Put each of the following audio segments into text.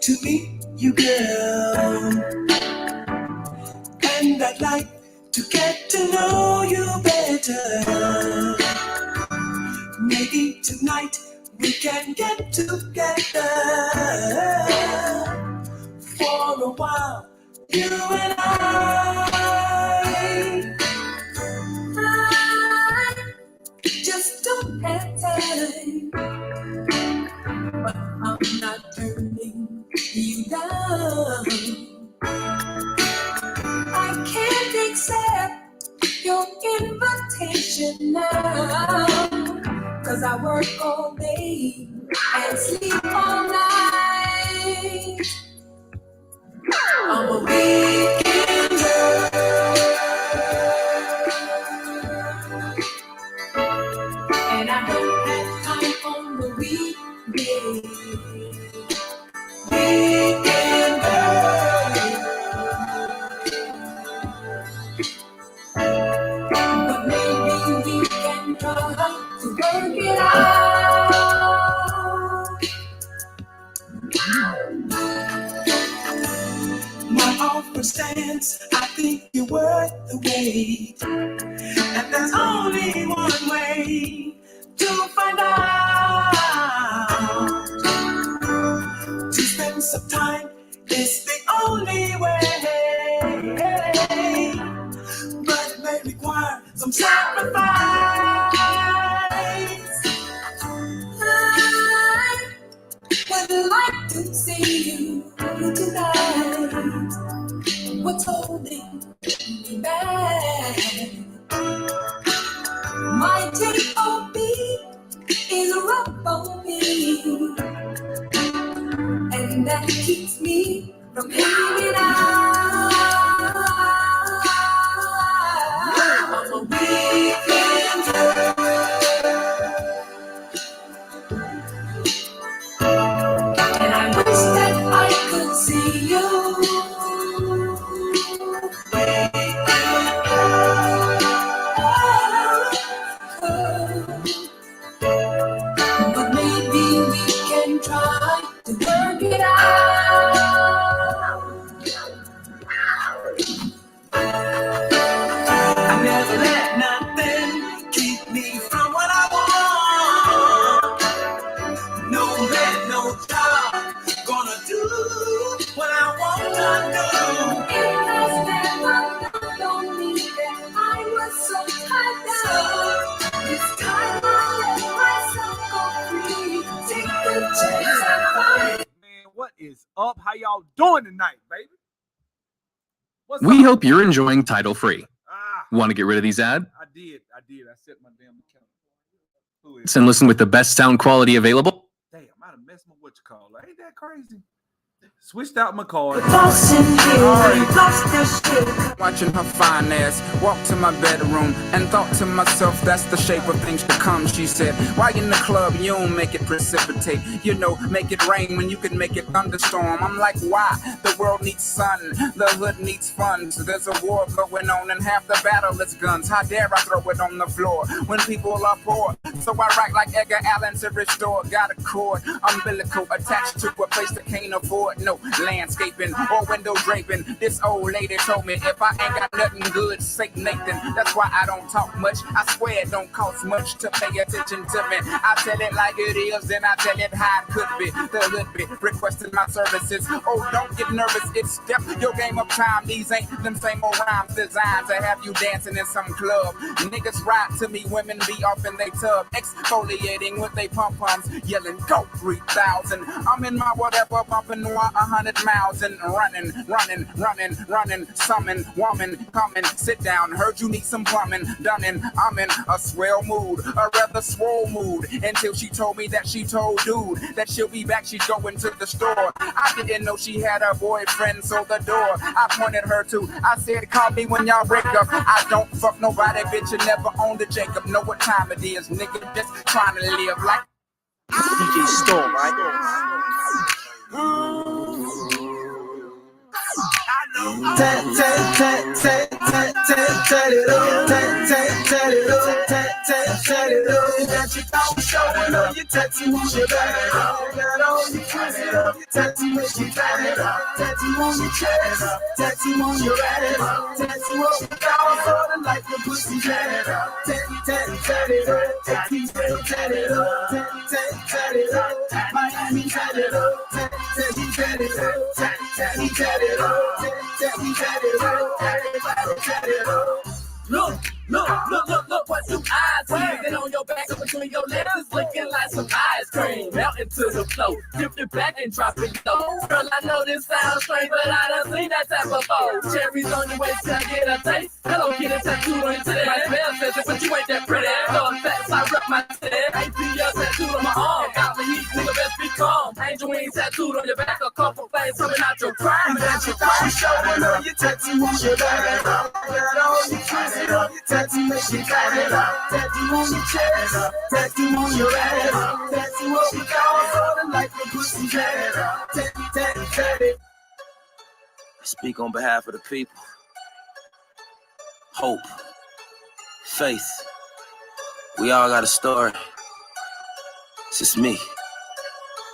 to meet you, girl. And I'd like to get to know you better. Maybe tonight we can get together for a while, you and I just don't have time, but I'm not turning you down. I can't accept your invitation now, 'cause I work all day and sleep all night. I'm a weekend girl, and I don't have time on the weekday. Weekend girl, but maybe we can try to work it out. My offer stands, I think you're worth the wait. And there's only one way to find out. To spend some time is the only way, but it may require some sacrifice. I would like to see you tonight. What's holding me back? My J.O.B. is rough on me, and that keeps me from hanging out. I'm a weekend girl, and I wish that I could see you. But maybe we can try to work it out. I never let nothing keep me from what I want. No man, no job, gonna do what I want to do. If that's never dawned on me that I was so tied down, it's time I let myself go free. Take the chance I find. Man, what is up? How y'all doing tonight, baby? We hope you're enjoying Title Free. Want to get rid of these ads? I did. I set my damn account. And listen with the best sound quality available? Damn, I might have messed my whatchamacallit. Ain't that crazy? Switched out my card. Watching her fine ass walk to my bedroom and thought to myself, that's the shape of things to come. She said, why in the club you don't make it precipitate? You know, make it rain when you can make it thunderstorm. I'm like, why? The world needs sun, the hood needs fun. So there's a war going on and half the battle is guns. How dare I throw it on the floor when people are poor? So I write like Edgar Allan to restore. Got a cord, umbilical attached to a place that can't afford no landscaping or window draping. This old lady told me if I ain't got nothing good, say Nathan. That's why I don't talk much. I swear it don't cost much to pay attention to me. I tell it like it is, then I tell it how it could be. The hood be requesting my services. Oh, don't get nervous, it's step your game up time. These ain't them same old rhymes designed to have you dancing in some club. Niggas ride to me, women be off in they tub, exfoliating with they pom-poms, yelling go 3,000. I'm in my whatever, bumping 100 miles and running. Summon woman, come and sit down. Heard you need some plumbing done, and I'm in a swell mood, a rather swole mood. Until she told me that she told dude that she'll be back. She's going to the store. I didn't know she had a boyfriend, so the door I pointed her to. I said, call me when y'all break up. I don't fuck nobody, bitch. You never owned a Jacob. Know what time it is, nigga. Just trying to live like DJ Storm, right? Tell it up, tatted up. Got your thumb showing up, your tattoo on your back. Got all your twisted up, your tattoo makes you bad. Tattoo on your chest, tattoo on your ass. Tattoo up the down for the life of pussy cat. Tatted up, tattoo tatted up, tatted up. Miami tatted up, tatted up, tatted up, everybody tatted up. Look what them eyes hanging on your back up between your legs is looking like some ice cream melting to the floor. Dip it back and drop it low. Girl, I know this sounds strange, but I done seen that type of before. Cherries on your waist, can I get a taste? Hello, Kitty, tattooed on your titty. My smell says it, but you ain't that pretty. So fast, I rep my titty. APL tattooed on my arm. Got me heat, nigga, best be calm. Angel wings tattooed on your back. A couple flames coming out your crime. Got your thumb showing up, your tattoo on your back. Got all your twisted up, your tattoo makes you bad. Tattoo on your chest, tattoo on your ass. Tattoo up your down for the life of pussy cat. Tatted. Speak on behalf of the people. Hope. Faith. We all got a story. It's just me.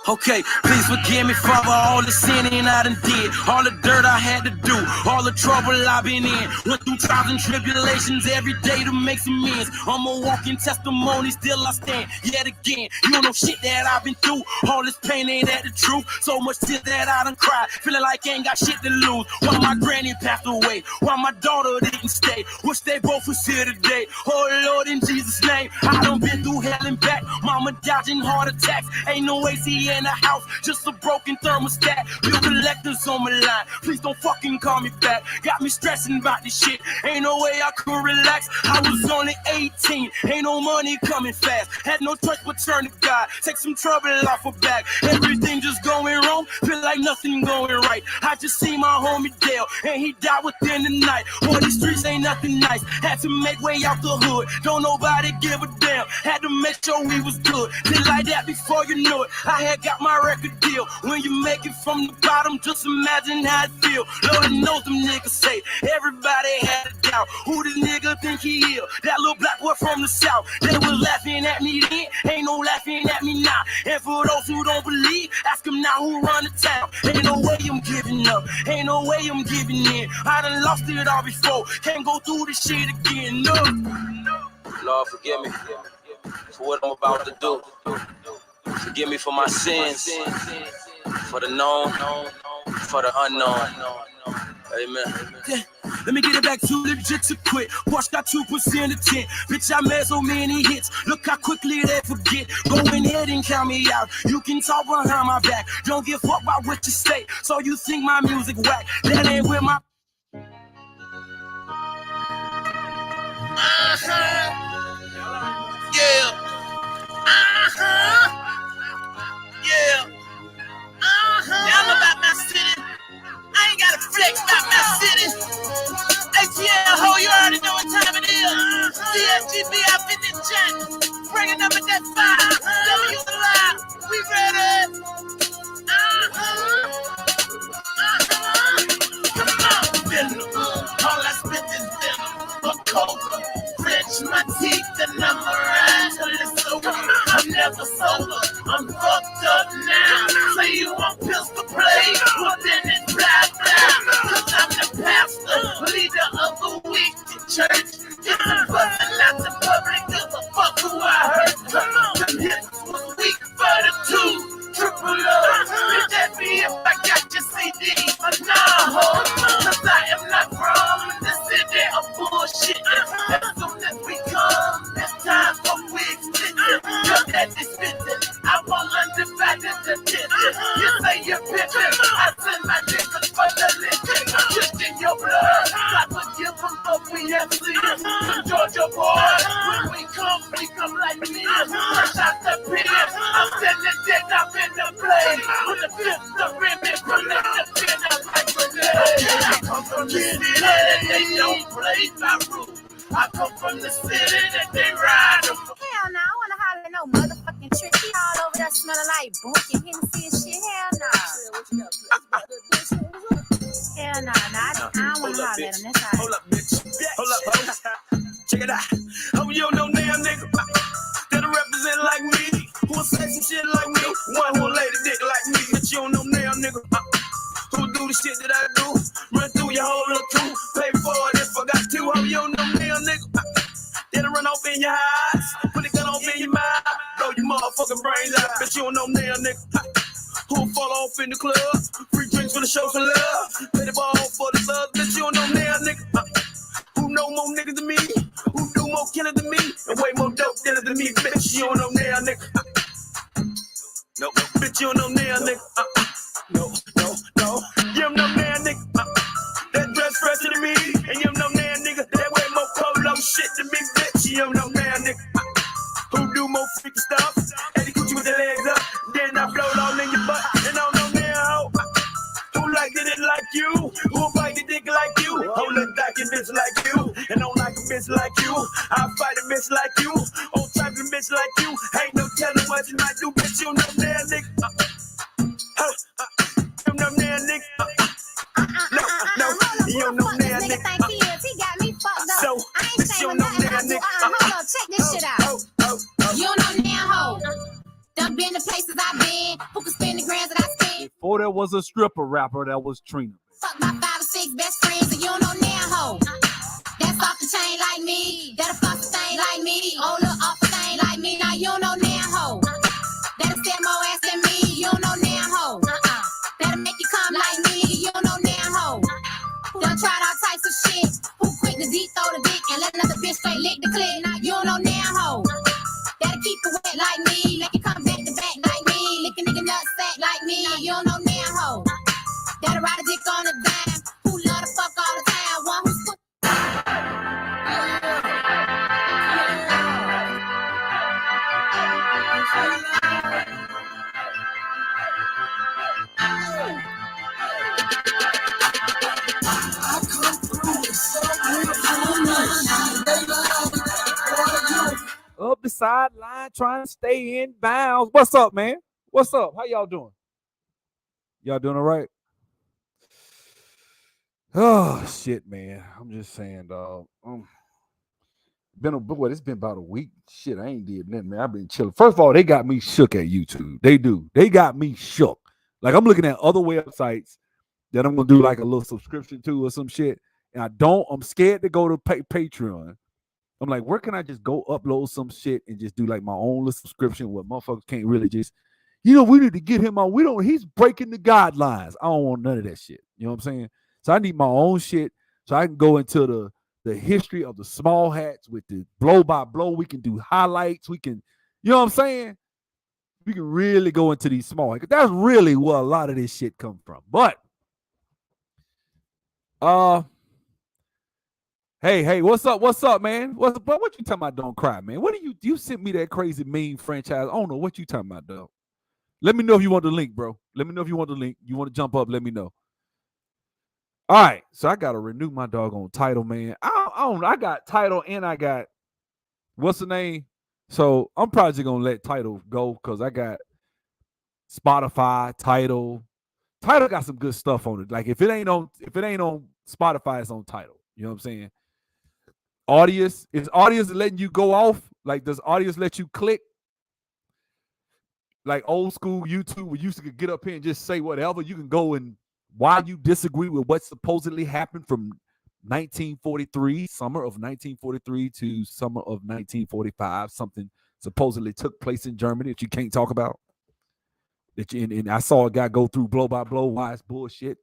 Okay, please forgive me, Father, all the sinning I done did, all the dirt I had to do, all the trouble I've been in. Went through trials and tribulations every day to make some ends. I'm a walking testimony, still I stand yet again. You don't know shit that I've been through, all this pain ain't that the truth. So much shit that I done cried, feeling like I ain't got shit to lose. Why my granny passed away, why my daughter didn't stay. Wish they both was here today. Oh Lord, in Jesus' name, I done been through hell and back. Mama dodging heart attacks, ain't no AC in the house, just a broken thermostat. Bill collectors on my line, please don't fucking call me back. Got me stressing about this shit, ain't no way I could relax. I was only 18, ain't no money coming fast. Had no choice but turn to God, take some trouble off her back. Everything just going wrong, feel like nothing going right. I just see my homie Dale, and he died within the night. Boy, these streets ain't nothing nice, had to make way out the hood. Don't nobody give a damn, had to make sure we was good. Did like that before you knew it, I had got my record deal. When you make it from the bottom, just imagine how it feel. Lord knows them niggas say everybody had a doubt. Who this nigga think he is? That little black boy from the south. They was laughing at me then, ain't no laughing at me now. And for those who don't believe, ask them now who run the town. Ain't no way I'm giving up, ain't no way I'm giving in. I done lost it all before, can't go through this shit again, no. Lord, forgive me for what I'm about to do. Forgive me for my sins, for the known, for the unknown. Amen. Yeah. Let me get it back to legit to quit. Watch got 2% of 10. Bitch, I made so many hits. Look how quickly they forget. Go ahead and count me out. You can talk behind my back. Don't give a fuck about what you say. So you think my music whack. That ain't with my... Yeah. Yeah. Y'all know about my city. I ain't gotta flex about my city. ATL, ho, you already know what time it is. CSGB up in the chat. Bringing up at that 5. W Live. We ready. Come on, Venom. All I spent is Venom. A Cobra. Clench my teeth and I'm alright till it's over. I'm never sober. I'm fucked up now. Say you want pistol play? Well then it's blah blah. Cause I'm the pastor, leader of the wicked church. If I'm busting out the public, give a fuck who I hurt. Come on, them hips was weak for the 2. Triple O. Could that be if I got your CD? But nah, ho. Cause I am not from the city of bullshit. As soon as we come, it's time for wigs sitting. You're that spitting. I want undivided attention. You say you're pimping. I send my niggas for the lynching. Just in your blood. I forgive them, but we have seen. Georgia boy, when we come like me. Fresh out the pen. I'm sending dead up in the blade. With the fifth, the ribbon, collect the pin up like grenade. I come from the city that they don't play my rules. I come from the city that they ride them. Hell no, I wanna holler no motherfucking trick. He all over there smelling like book and Hennessy and shit. Hell no. Hell no, I don't wanna holler at him. That's all right. Hold up, bitch. Hold up. Check it out. Oh, you don't know now, nigga. shit like me. One who lay the dick like me. But you don't know now, nigga. Who do the shit that I do? Run through your whole little two. Pay for it if I got to. Oh, you don't know now, nigga. Then run off in your eyes. Put a gun off in your mind. Blow your motherfucking brains out. But you don't know now, nigga. Who fall off in the club? Free drinks for the show for love. Play the ball for the love. Bitch, you don't know now, nigga. Who know more niggas than me? Who do more killers than me? And way more dope dealers than me? Bitch, you don't know now, nigga. No, bitch, you don't know now, nigga. No. You don't know now, nigga. That dress fresher than me. And you don't know now, nigga. That way more polo shit than me, bitch. You don't know now, nigga. Who do more freaky stuff? Eddie Gucci with the legs up. Then I blow it all in your butt. And I don't know now. Who like it like you? Who bite the dick like you? Who look like a bitch like you? And don't like a bitch like you. I fight a bitch like you. Old type of bitch like you. Ain't no telling what you might do, bitch. You know now, nigga. You know now, nigga. No, you don't know now, nigga. He got me fucked up. So, I ain't saying nothing. Hold on, check this shit out. You don't know now, ho. Done been the places I've been. Who can spend the grands that I spend? Before there was a stripper rapper, that was Trina. Fuck my 5 or 6 best friends, and you don't know now, ho. That's off the chain like me. That'll fuck the thing like me. Oh, look off the thing like me. Now you don't know now, ho. That'll stand more ass than me. You don't know now, ho. That'll make you come like me. You don't know now, ho. Done tried all types of shit. Who quick to deep throw the dick and let another bitch straight lick the clip. Now you don't know now, ho. That'll keep it wet like me. Make it come back to back like me. Lick a nigga nut sack like me. Now you don't know now, ho. That'll ride a dick on a dime. Who love to fuck all the time. One who's Up the sideline, trying to stay in bounds. What's up, man? What's up? How y'all doing? Y'all doing all right? Oh shit, man. I'm just saying, dog. It's been about a week. Shit, I ain't did nothing, man. I've been chilling. First of all, they got me shook at YouTube. They do. They got me shook. Like I'm looking at other websites that I'm gonna do like a little subscription to or some shit. And I'm scared to go to Patreon. I'm like, where can I just go upload some shit and just do like my own little subscription where motherfuckers can't really just, we need to get him on. He's breaking the guidelines. I don't want none of that shit. You know what I'm saying? So I need my own shit so I can go into the history of the small hats with the blow by blow. We can do highlights. We can, you know what I'm saying? We can really go into these small hats. That's really where a lot of this shit come from. But, Hey, what's up, man? What you talking about? Don't cry, man. What you sent me that crazy meme franchise? I don't know what you talking about, dog. Let me know if you want the link, bro. Let me know if you want the link. You want to jump up? Let me know. All right, so I gotta renew my doggone title, man. I got title and I got what's the name? So I'm probably just gonna let title go because I got Spotify, title. Title got some good stuff on it. Like if it ain't on Spotify, it's on title. You know what I'm saying? Audience, is Audience letting you go off? Like, does Audience let you click? Like old school YouTube, we used to get up here and just say whatever. You can go and why you disagree with what supposedly happened from 1943, summer of 1943 to summer of 1945. Something supposedly took place in Germany that you can't talk about. And I saw a guy go through blow by blow. Why it's bullshit.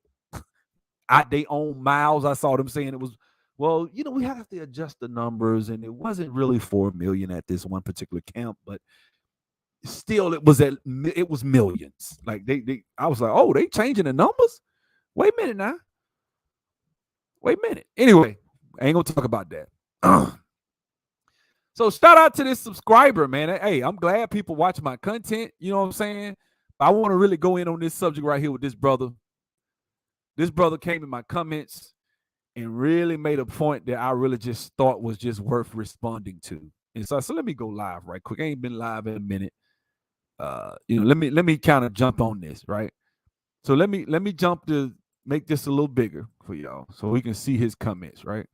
They own miles. I saw them saying it was. Well, we have to adjust the numbers, and it wasn't really 4 million at this one particular camp, but still, it was millions. Like I was like, oh, they changing the numbers. Wait a minute now. Wait a minute. Anyway, I ain't gonna talk about that. So shout out to this subscriber, man. Hey, I'm glad people watch my content. You know what I'm saying? I want to really go in on this subject right here with this brother. This brother came in my comments and really made a point that I really just thought was just worth responding to. And so let me go live right quick. I ain't been live in a minute. Let me kind of jump on this, right? So let me jump to make this a little bigger for y'all so we can see his comments, right?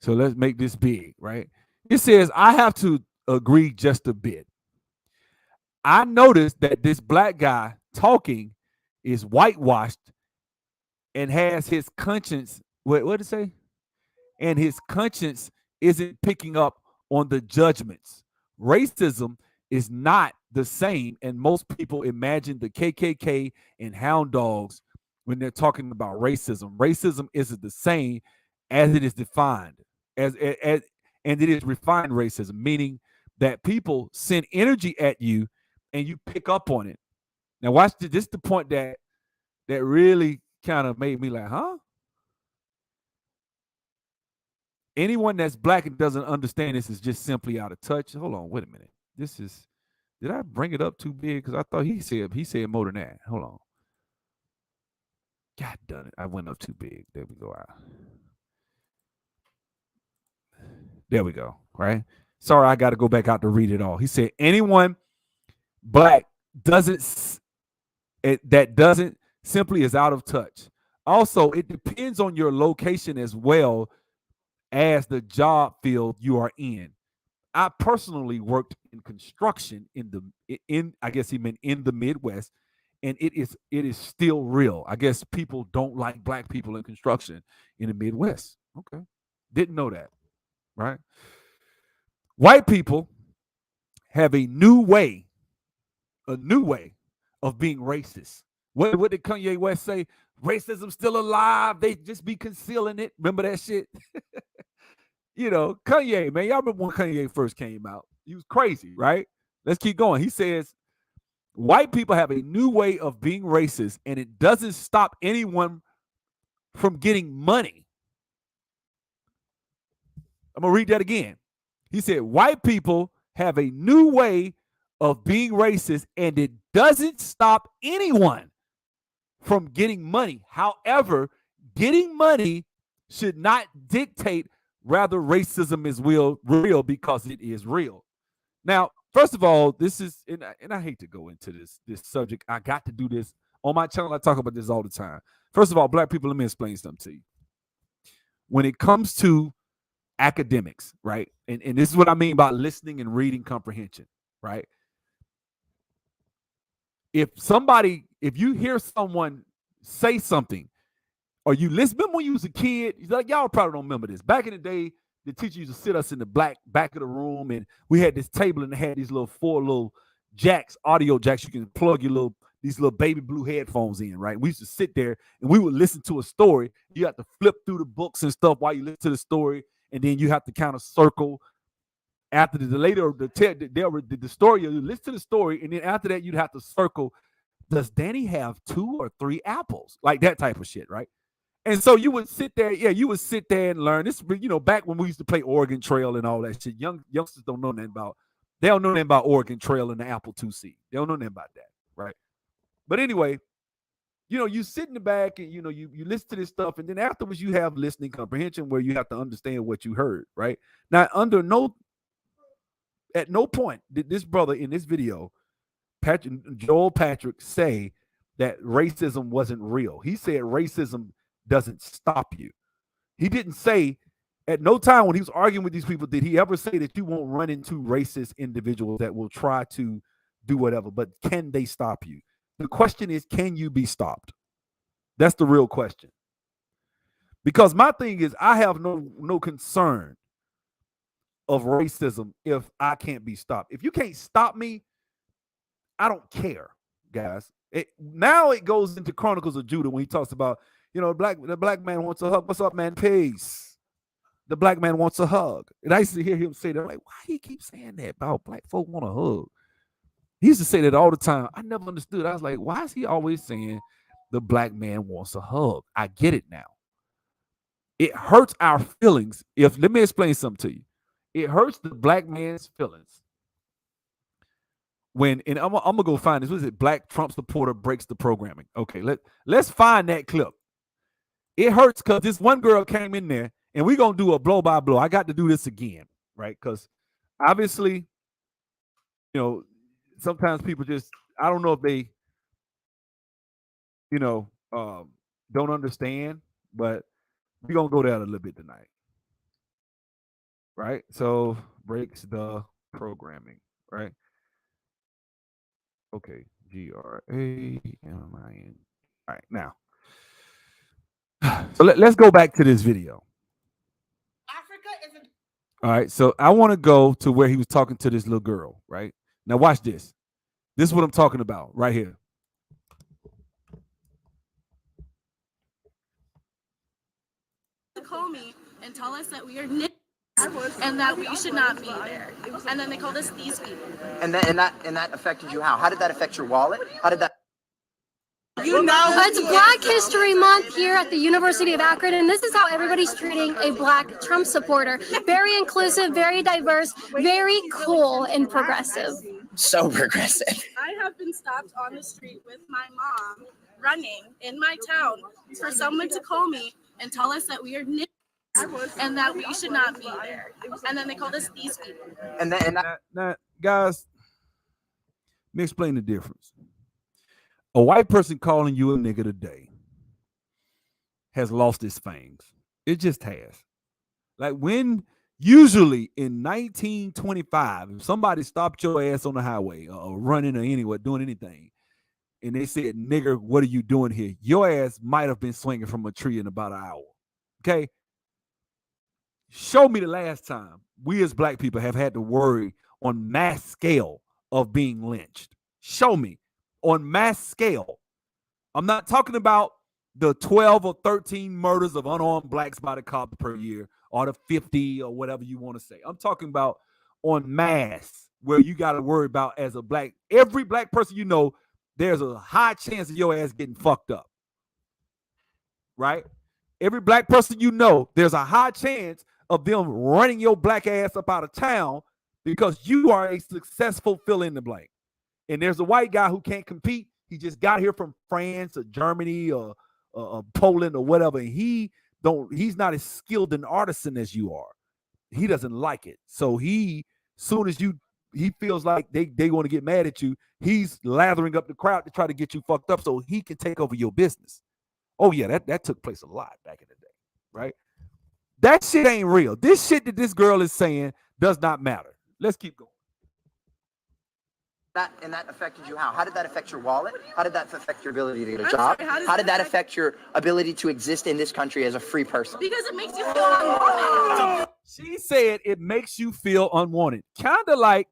So let's make this big, right? It says, I have to agree just a bit. I noticed that this black guy talking is whitewashed and has his conscience. What did it say? And his conscience isn't picking up on the judgments. Racism is not the same, and most people imagine the KKK and hound dogs when they're talking about racism. Racism isn't the same as it is defined, as and it is refined racism, meaning that people send energy at you and you pick up on it. Now, watch this. This is the point that really kind of made me like, huh? Anyone that's black and doesn't understand this is just simply out of touch. Hold on, wait a minute. This is, did I bring it up too big? Because I thought he said more than that. Hold on. God done it. I went up too big. There we go. There we go. Right. Sorry, I got to go back out to read it all. He said, anyone black doesn't simply is out of touch. Also, it depends on your location as well as the job field you are in. I personally worked in construction in I guess he meant in the Midwest, and it is still real. I guess people don't like black people in construction in the Midwest. Okay. Didn't know that. Right? White people have a new way of being racist. What did Kanye West say? Racism's still alive. They just be concealing it. Remember that shit? You know, Kanye, man. Y'all remember when Kanye first came out? He was crazy, right? Let's keep going. He says, white people have a new way of being racist, and it doesn't stop anyone from getting money. I'm going to read that again. He said, white people have a new way of being racist, and it doesn't stop anyone from getting money. However, getting money should not dictate rather racism is real because it is real. Now, first of all, this is, and I hate to go into this subject. I got to do this on my channel. I talk about this all the time. First of all, black people, let me explain something to you. When it comes to academics, right? And this is what I mean by listening and reading comprehension, right? If you hear someone say something, or you listen, remember when you was a kid, like y'all probably don't remember this. Back in the day, the teacher used to sit us in the back of the room, and we had this table and it had these four little jacks, audio jacks. You can plug these little baby blue headphones in, right? We used to sit there and we would listen to a story. You have to flip through the books and stuff while you listen to the story, and then you have to kind of circle after the story. You listen to the story, and then after that, you'd have to circle. Does Danny have 2 or 3 apples? Like that type of shit, right? And so you would sit there, and learn this. You know, back when we used to play Oregon Trail and all that shit. Youngsters don't know nothing about. They don't know nothing about Oregon Trail and the Apple IIc. They don't know nothing about that, right? But anyway, you know, you sit in the back and you listen to this stuff, and then afterwards you have listening comprehension where you have to understand what you heard, right? Now, at no point did this brother in this video, Joel Patrick, say that racism wasn't real. He said racism doesn't stop you. He didn't say, at no time when he was arguing with these people did he ever say that you won't run into racist individuals that will try to do whatever, but can they stop you? The question is, can you be stopped? That's the real question. Because my thing is, I have no concern of racism if I can't be stopped. If you can't stop me, I don't care, guys. Now it goes into Chronicles of Judah when he talks about, you know, the black man wants a hug. What's up, man? Peace. The black man wants a hug. And I used to hear him say that. I'm like, why he keep saying that about black folk want a hug? He used to say that all the time. I never understood. I was like, why is he always saying the black man wants a hug? I get it now. It hurts our feelings. Let me explain something to you. It hurts the black man's feelings when, and I'm gonna go find this. What is it? Black Trump supporter breaks the programming. Okay, let's find that clip. It hurts because this one girl came in there, and we're gonna do a blow by blow. I got to do this again, right? Because obviously, you know, sometimes people just, I don't know if they, you know, don't understand, but we're gonna go there a little bit tonight. Right? So breaks the programming, right? Okay, GRAMIN. All right, now. So let's go back to this video. Africa is a All right, so I want to go to where he was talking to this little girl, right? Now watch this. This is what I'm talking about right here. Call me and tell us that we are niggers and that we should not be there. And then they called us these people. And that affected you how? How did that affect your wallet? How did that? You know, it's Black History Month here at the University of Akron, and this is how everybody's treating a Black Trump supporter. Very inclusive, very diverse, very cool and progressive. So progressive. I have been stopped on the street with my mom running in my town for someone to call me and tell us that we are niggers and that we should not be there. And then they called us these people. Now, guys, let me explain the difference. A white person calling you a nigga today has lost its fangs. It just has. Like when usually in 1925, if somebody stopped your ass on the highway or running or anywhere, doing anything, and they said, nigger, what are you doing here? Your ass might have been swinging from a tree in about an hour. Okay? Show me the last time we as black people have had to worry on mass scale of being lynched. Show me. On mass scale. I'm not talking about the 12 or 13 murders of unarmed blacks by the cops per year or the 50 or whatever you want to say. I'm talking about on mass where you got to worry about as a black, every black person you know, there's a high chance of your ass getting fucked up. Right? Every black person you know, there's a high chance of them running your black ass up out of town because you are a successful fill in the blank. And there's a white guy who can't compete. He just got here from France or Germany or Poland or whatever. And he's not as skilled an artisan as you are. He doesn't like it. So he feels like they want to get mad at you. He's lathering up the crowd to try to get you fucked up so he can take over your business. Oh yeah, that took place a lot back in the day, right? That shit ain't real. This shit that this girl is saying does not matter. Let's keep going. And that affected you how? How did that affect your wallet? How did that affect your ability to get a job? How did that affect your ability to exist in this country as a free person? Because it makes you feel unwanted. She said it makes you feel unwanted. Kind of like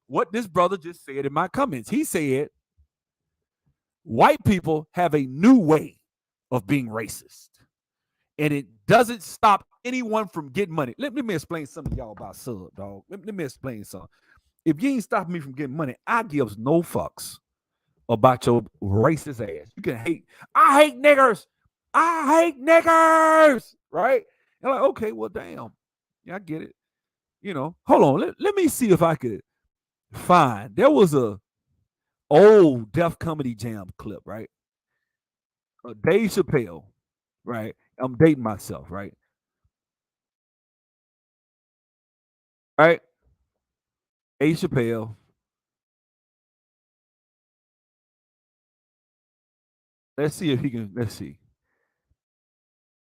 what this brother just said in my comments. He said, white people have a new way of being racist. And it doesn't stop anyone from getting money. Let me explain something to y'all about sub, dog. Let me explain something. If you ain't stopping me from getting money, I gives no fucks about your racist ass. You can hate. I hate niggers. I hate niggers. Right? And like, okay, well, damn. Yeah, I get it. You know, hold on. Let me see if I could find. There was a old Def Comedy Jam clip, right? Dave Chappelle, right? I'm dating myself, right? Right? Dave Chappelle. Let's see if he can. Let's see.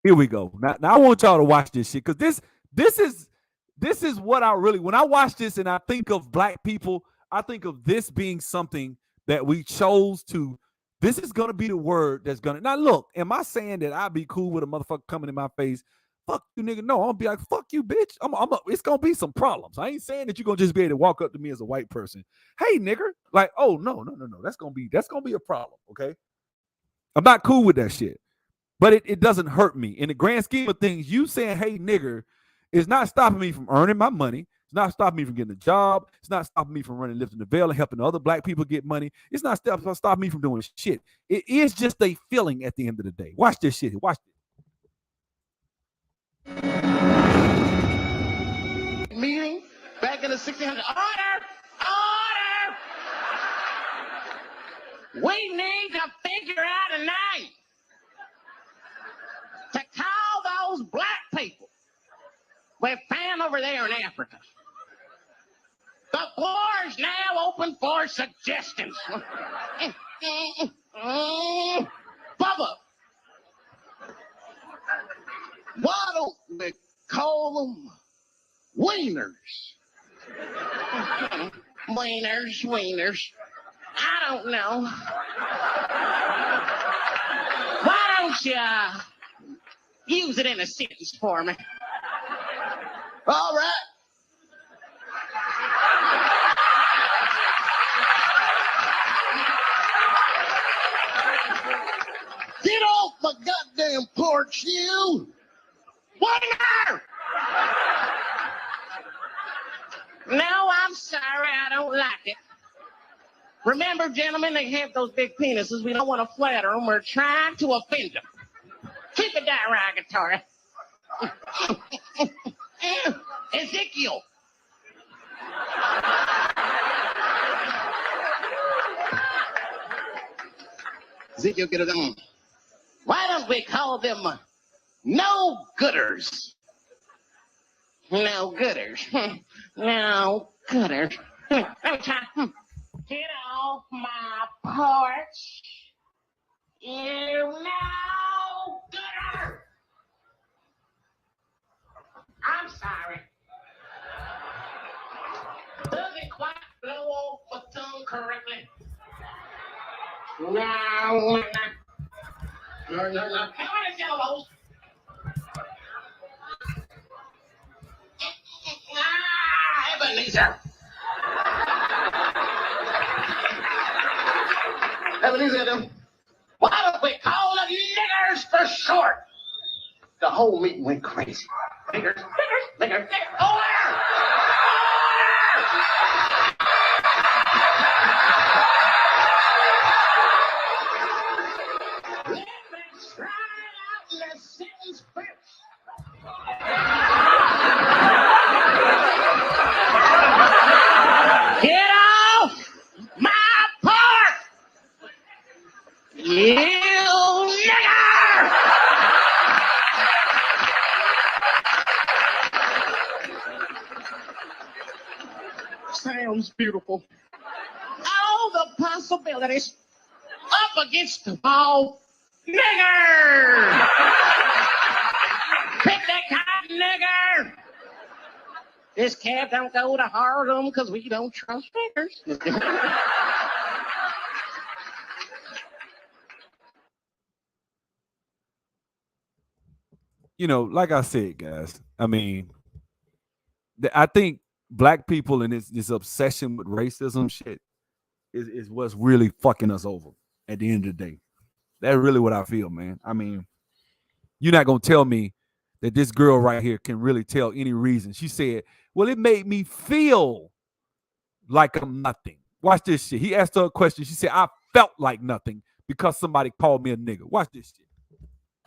Here we go. Now I want y'all to watch this shit because this is what I really, when I watch this and I think of black people, I think of this being something that we chose to. This is gonna be the word that's gonna. Now look, am I saying that I'd be cool with a motherfucker coming in my face? Fuck you, nigga. No, I'm gonna be like, fuck you, bitch. It's gonna be some problems. I ain't saying that you're gonna just be able to walk up to me as a white person. Hey, nigger. Like, oh no. That's gonna be a problem. Okay. I'm not cool with that shit. But it doesn't hurt me. In the grand scheme of things, you saying, hey, nigger, is not stopping me from earning my money. It's not stopping me from getting a job. It's not stopping me from running Lifting the Veil and helping other black people get money. It's not stopping me from doing shit. It is just a feeling at the end of the day. Watch this shit. Watch this. Meeting back in the 1600s. Order! We need to figure out a name to call those black people we found over there in Africa. The floor is now open for suggestions. Bubba, why don't we call them wieners? Wieners. I don't know. Why don't you use it in a sentence for me? All right. Get off my goddamn porch, you! Waiter! No, I'm sorry, I don't like it. Remember, gentlemen, they have those big penises. We don't want to flatter them. We're trying to offend them. Keep it derogatory. Ezekiel. Ezekiel, get it on. Why don't we call them no-gooders? No-gooders. No-gooders. Let me try. Get off my porch. You no-gooder. I'm sorry. Does it quite blow off my tongue correctly? No. Come on, yellows. Ebenezer. Ebenezer, why don't we call them niggers for short? The whole meeting went crazy. Niggers. Order! Let me try out the sentence first. Get off my porch! You nigger! Sounds beautiful. All the possibilities up against the wall. Nigger! Pick that cotton, nigger! This cab don't go to Harlem because we don't trust niggers. You know, like I said, guys, I mean, I think black people and this obsession with racism shit is what's really fucking us over at the end of the day. That's really what I feel, man. I mean, you're not going to tell me that this girl right here can really tell any reason. She said, well, it made me feel like I'm nothing. Watch this shit. He asked her a question. She said, I felt like nothing because somebody called me a nigga. Watch this shit.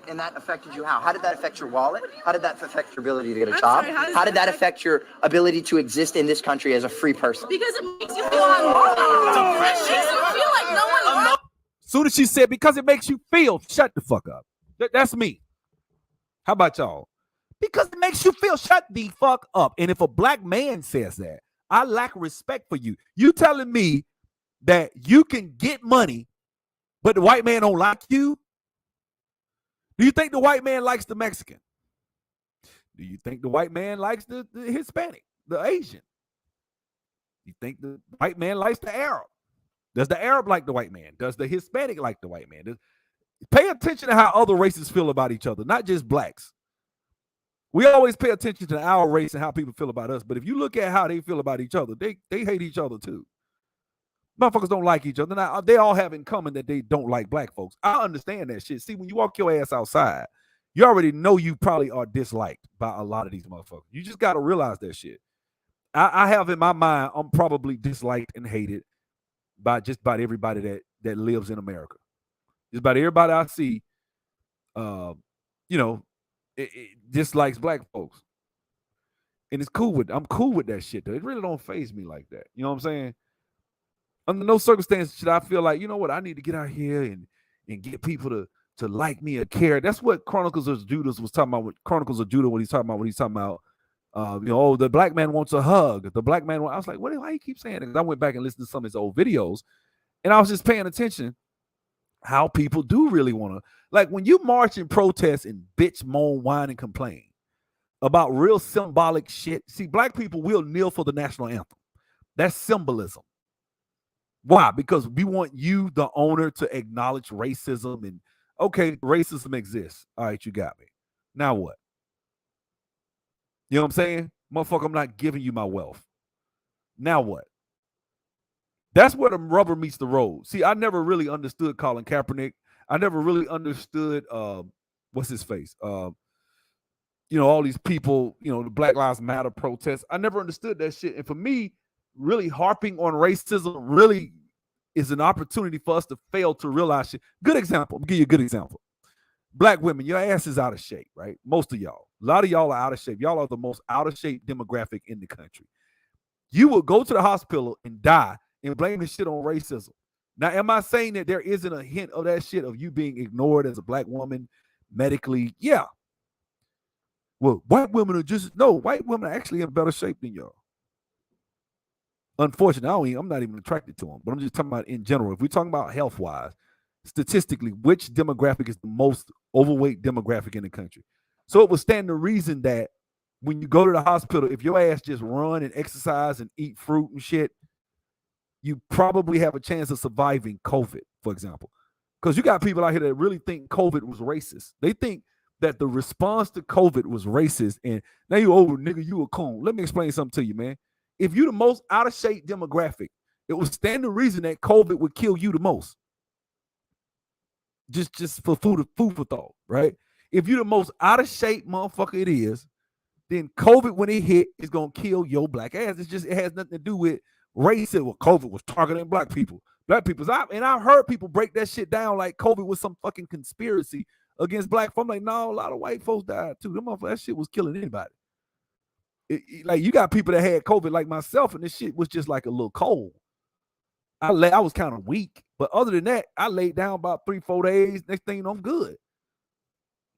And that affected you how? How did that affect your wallet? How did that affect your ability to get a job? How did that affect your ability to exist in this country as a free person? Because it makes you feel unwanted. It makes you feel like no one wants. Soon as she said, because it makes you feel, shut the fuck up. That's me. How about y'all? Because it makes you feel, shut the fuck up. And if a black man says that, I lack respect for you. You telling me that you can get money, but the white man don't like you? Do you think the white man likes the Mexican? Do you think the white man likes the Hispanic, the Asian? You think the white man likes the Arab? Does the Arab like the white man? Does the Hispanic like the white man? Pay attention to how other races feel about each other, not just blacks. We always pay attention to our race and how people feel about us. But if you look at how they feel about each other, they hate each other too. Motherfuckers don't like each other. Now, they all have in common that they don't like black folks. I understand that shit. See, when you walk your ass outside, you already know you probably are disliked by a lot of these motherfuckers. You just got to realize that shit. I have in my mind, I'm probably disliked and hated by just about everybody that lives in America. Just about everybody I see, it dislikes black folks. And I'm cool with that shit, though. It really don't faze me like that. You know what I'm saying? Under no circumstances should I feel like, you know what, I need to get out here and get people to like me or care. That's what Chronicles of Judah was talking about. Chronicles of Judah, when he's talking about, oh, the black man wants a hug. The black man, I was like, why do you keep saying it? Because I went back and listened to some of his old videos, and I was just paying attention how people do really want to, like when you march and protest and bitch, moan, whine, and complain about real symbolic shit. See, black people will kneel for the national anthem. That's symbolism. Why? Because we want you, the owner, to acknowledge racism and okay, racism exists. All right, you got me. Now what? You know what I'm saying? Motherfucker, I'm not giving you my wealth. Now what? That's where the rubber meets the road. See, I never really understood Colin Kaepernick. I never really understood what's his face? All these people, the Black Lives Matter protests. I never understood that shit. And for me, really harping on racism really is an opportunity for us to fail to realize shit. Good example. I'll give you a good example. Black women, your ass is out of shape, right? Most of y'all. A lot of y'all are out of shape. Y'all are the most out of shape demographic in the country. You will go to the hospital and die and blame this shit on racism. Now, am I saying that there isn't a hint of that shit of you being ignored as a black woman medically? Yeah. Well, white women white women are actually in better shape than y'all. Unfortunately, I'm not even attracted to them, but I'm just talking about in general. If we're talking about health-wise, statistically, which demographic is the most overweight demographic in the country? So it would stand to reason that when you go to the hospital, if your ass just run and exercise and eat fruit and shit, you probably have a chance of surviving COVID, for example. Because you got people out here that really think COVID was racist. They think that the response to COVID was racist. And now you nigga, you a coon. Let me explain something to you, man. If you're the most out of shape demographic, it would stand to reason that COVID would kill you the most. Just for food for thought, right? If you're the most out of shape motherfucker it is, then COVID, when it hit, is gonna kill your black ass. It has nothing to do with race. Well, COVID was targeting black people. I've heard people break that shit down like COVID was some fucking conspiracy against black folks. I'm like, no, a lot of white folks died too. That shit was killing anybody. Like you got people that had COVID like myself, and this shit was just like a little cold. I was kind of weak, but other than that, I laid down about 3-4 days. Next thing you know, I'm good.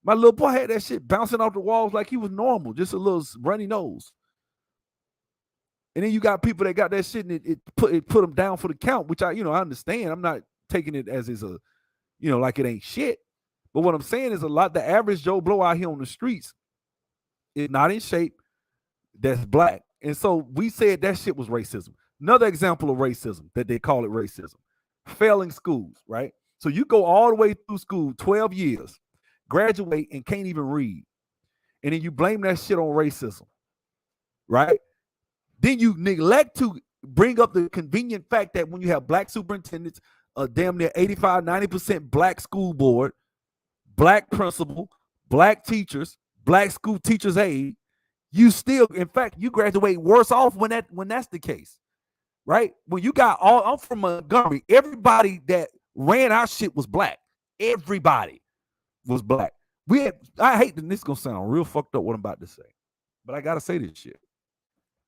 My little boy had that shit bouncing off the walls like he was normal, just a little runny nose. And then you got people that got that shit and it put them down for the count, which I understand. I'm not taking it as is like it ain't shit. But what I'm saying is the average Joe Blow out here on the streets is not in shape. That's black. And so we said that shit was racism. Another example of racism that they call it racism. Failing schools, right? So you go all the way through school, 12 years, graduate and can't even read. And then you blame that shit on racism, right? Then you neglect to bring up the convenient fact that when you have black superintendents, a damn near 85-90% black school board, black principal, black teachers, black school teachers aide, you still, in fact, you graduate worse off when that's the case, right? When you got I'm from Montgomery, everybody that ran our shit was black. Everybody was black. I hate that this is gonna sound real fucked up what I'm about to say, but I gotta say this shit.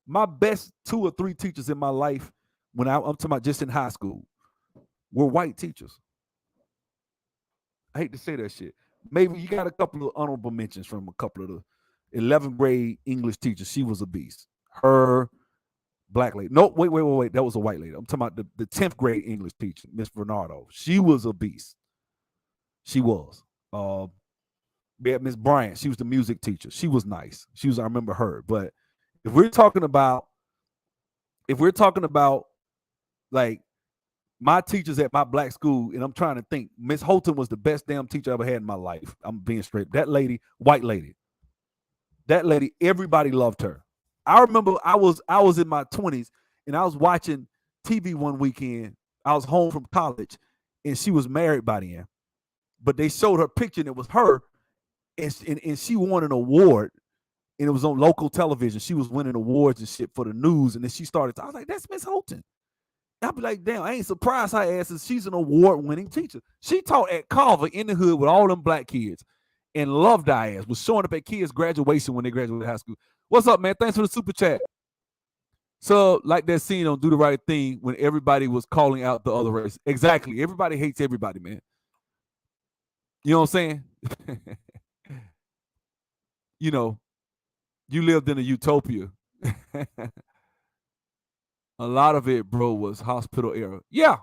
My best 2 or 3 teachers in my life, when I'm talking about just in high school, were white teachers. I hate to say that shit. Maybe you got a couple of honorable mentions from a couple of the 11th grade English teachers. She was a beast. Her black lady. No, wait. That was a white lady. I'm talking about the 10th grade English teacher, Miss Bernardo. She was a beast. She was. We had Miss Bryant. She was the music teacher. She was nice. I remember her. But if we're talking about like my teachers at my black school, and I'm trying to think, Miss Holton was the best damn teacher I ever had in my life. I'm being straight. That lady, white lady. That lady, everybody loved her. I remember I was in my 20s and I was watching TV one weekend. I was home from college and she was married by then. But they showed her picture and it was her. And she won an award. And it was on local television. She was winning awards and shit for the news. And then she started, I was like, that's Miss Holton. And I'd be like, damn, I ain't surprised her ass is she's an award-winning teacher. She taught at Carver in the hood with all them black kids. And loved our ass, was showing up at kids' graduation when they graduated high school. What's up, man? Thanks for the super chat. So, like that scene on Do the Right Thing when everybody was calling out the other race. Exactly. Everybody hates everybody, man. You know what I'm saying? You lived in a utopia. A lot of it, bro, was hospital era. Yeah.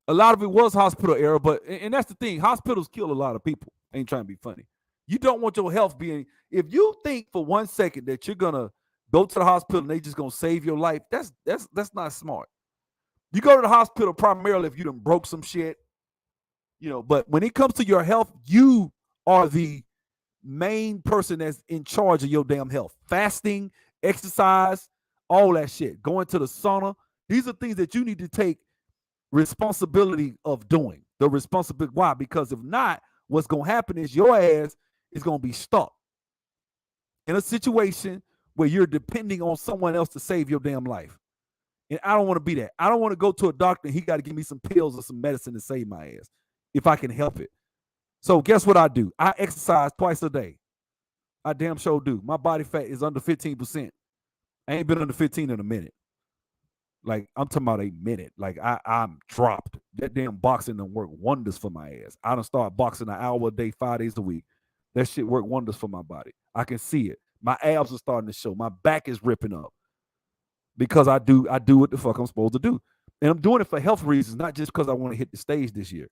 A lot of it was hospital era, and that's the thing. Hospitals kill a lot of people. Ain't trying to be funny. You don't want your health being, if you think for 1 second that you're gonna go to the hospital and they just gonna save your life, that's not smart. You go to the hospital primarily if you done broke some shit, you know, but when it comes to your health, you are the main person that's in charge of your damn health. Fasting, exercise, all that shit. Going to the sauna. These are things that you need to take responsibility of doing. The responsibility. Why? Because if not, what's going to happen is your ass is going to be stuck in a situation where you're depending on someone else to save your damn life. And I don't want to be that. I don't want to go to a doctor and he got to give me some pills or some medicine to save my ass if I can help it. So guess what I do? I exercise twice a day. I damn sure do. My body fat is under 15%. I ain't been under 15 in a minute. Like, I'm talking about a minute. Like, I'm dropped. That damn boxing done work wonders for my ass. I done start boxing an hour a day, 5 days a week. That shit work wonders for my body. I can see it. My abs are starting to show. My back is ripping up. Because I do what the fuck I'm supposed to do. And I'm doing it for health reasons, not just because I want to hit the stage this year.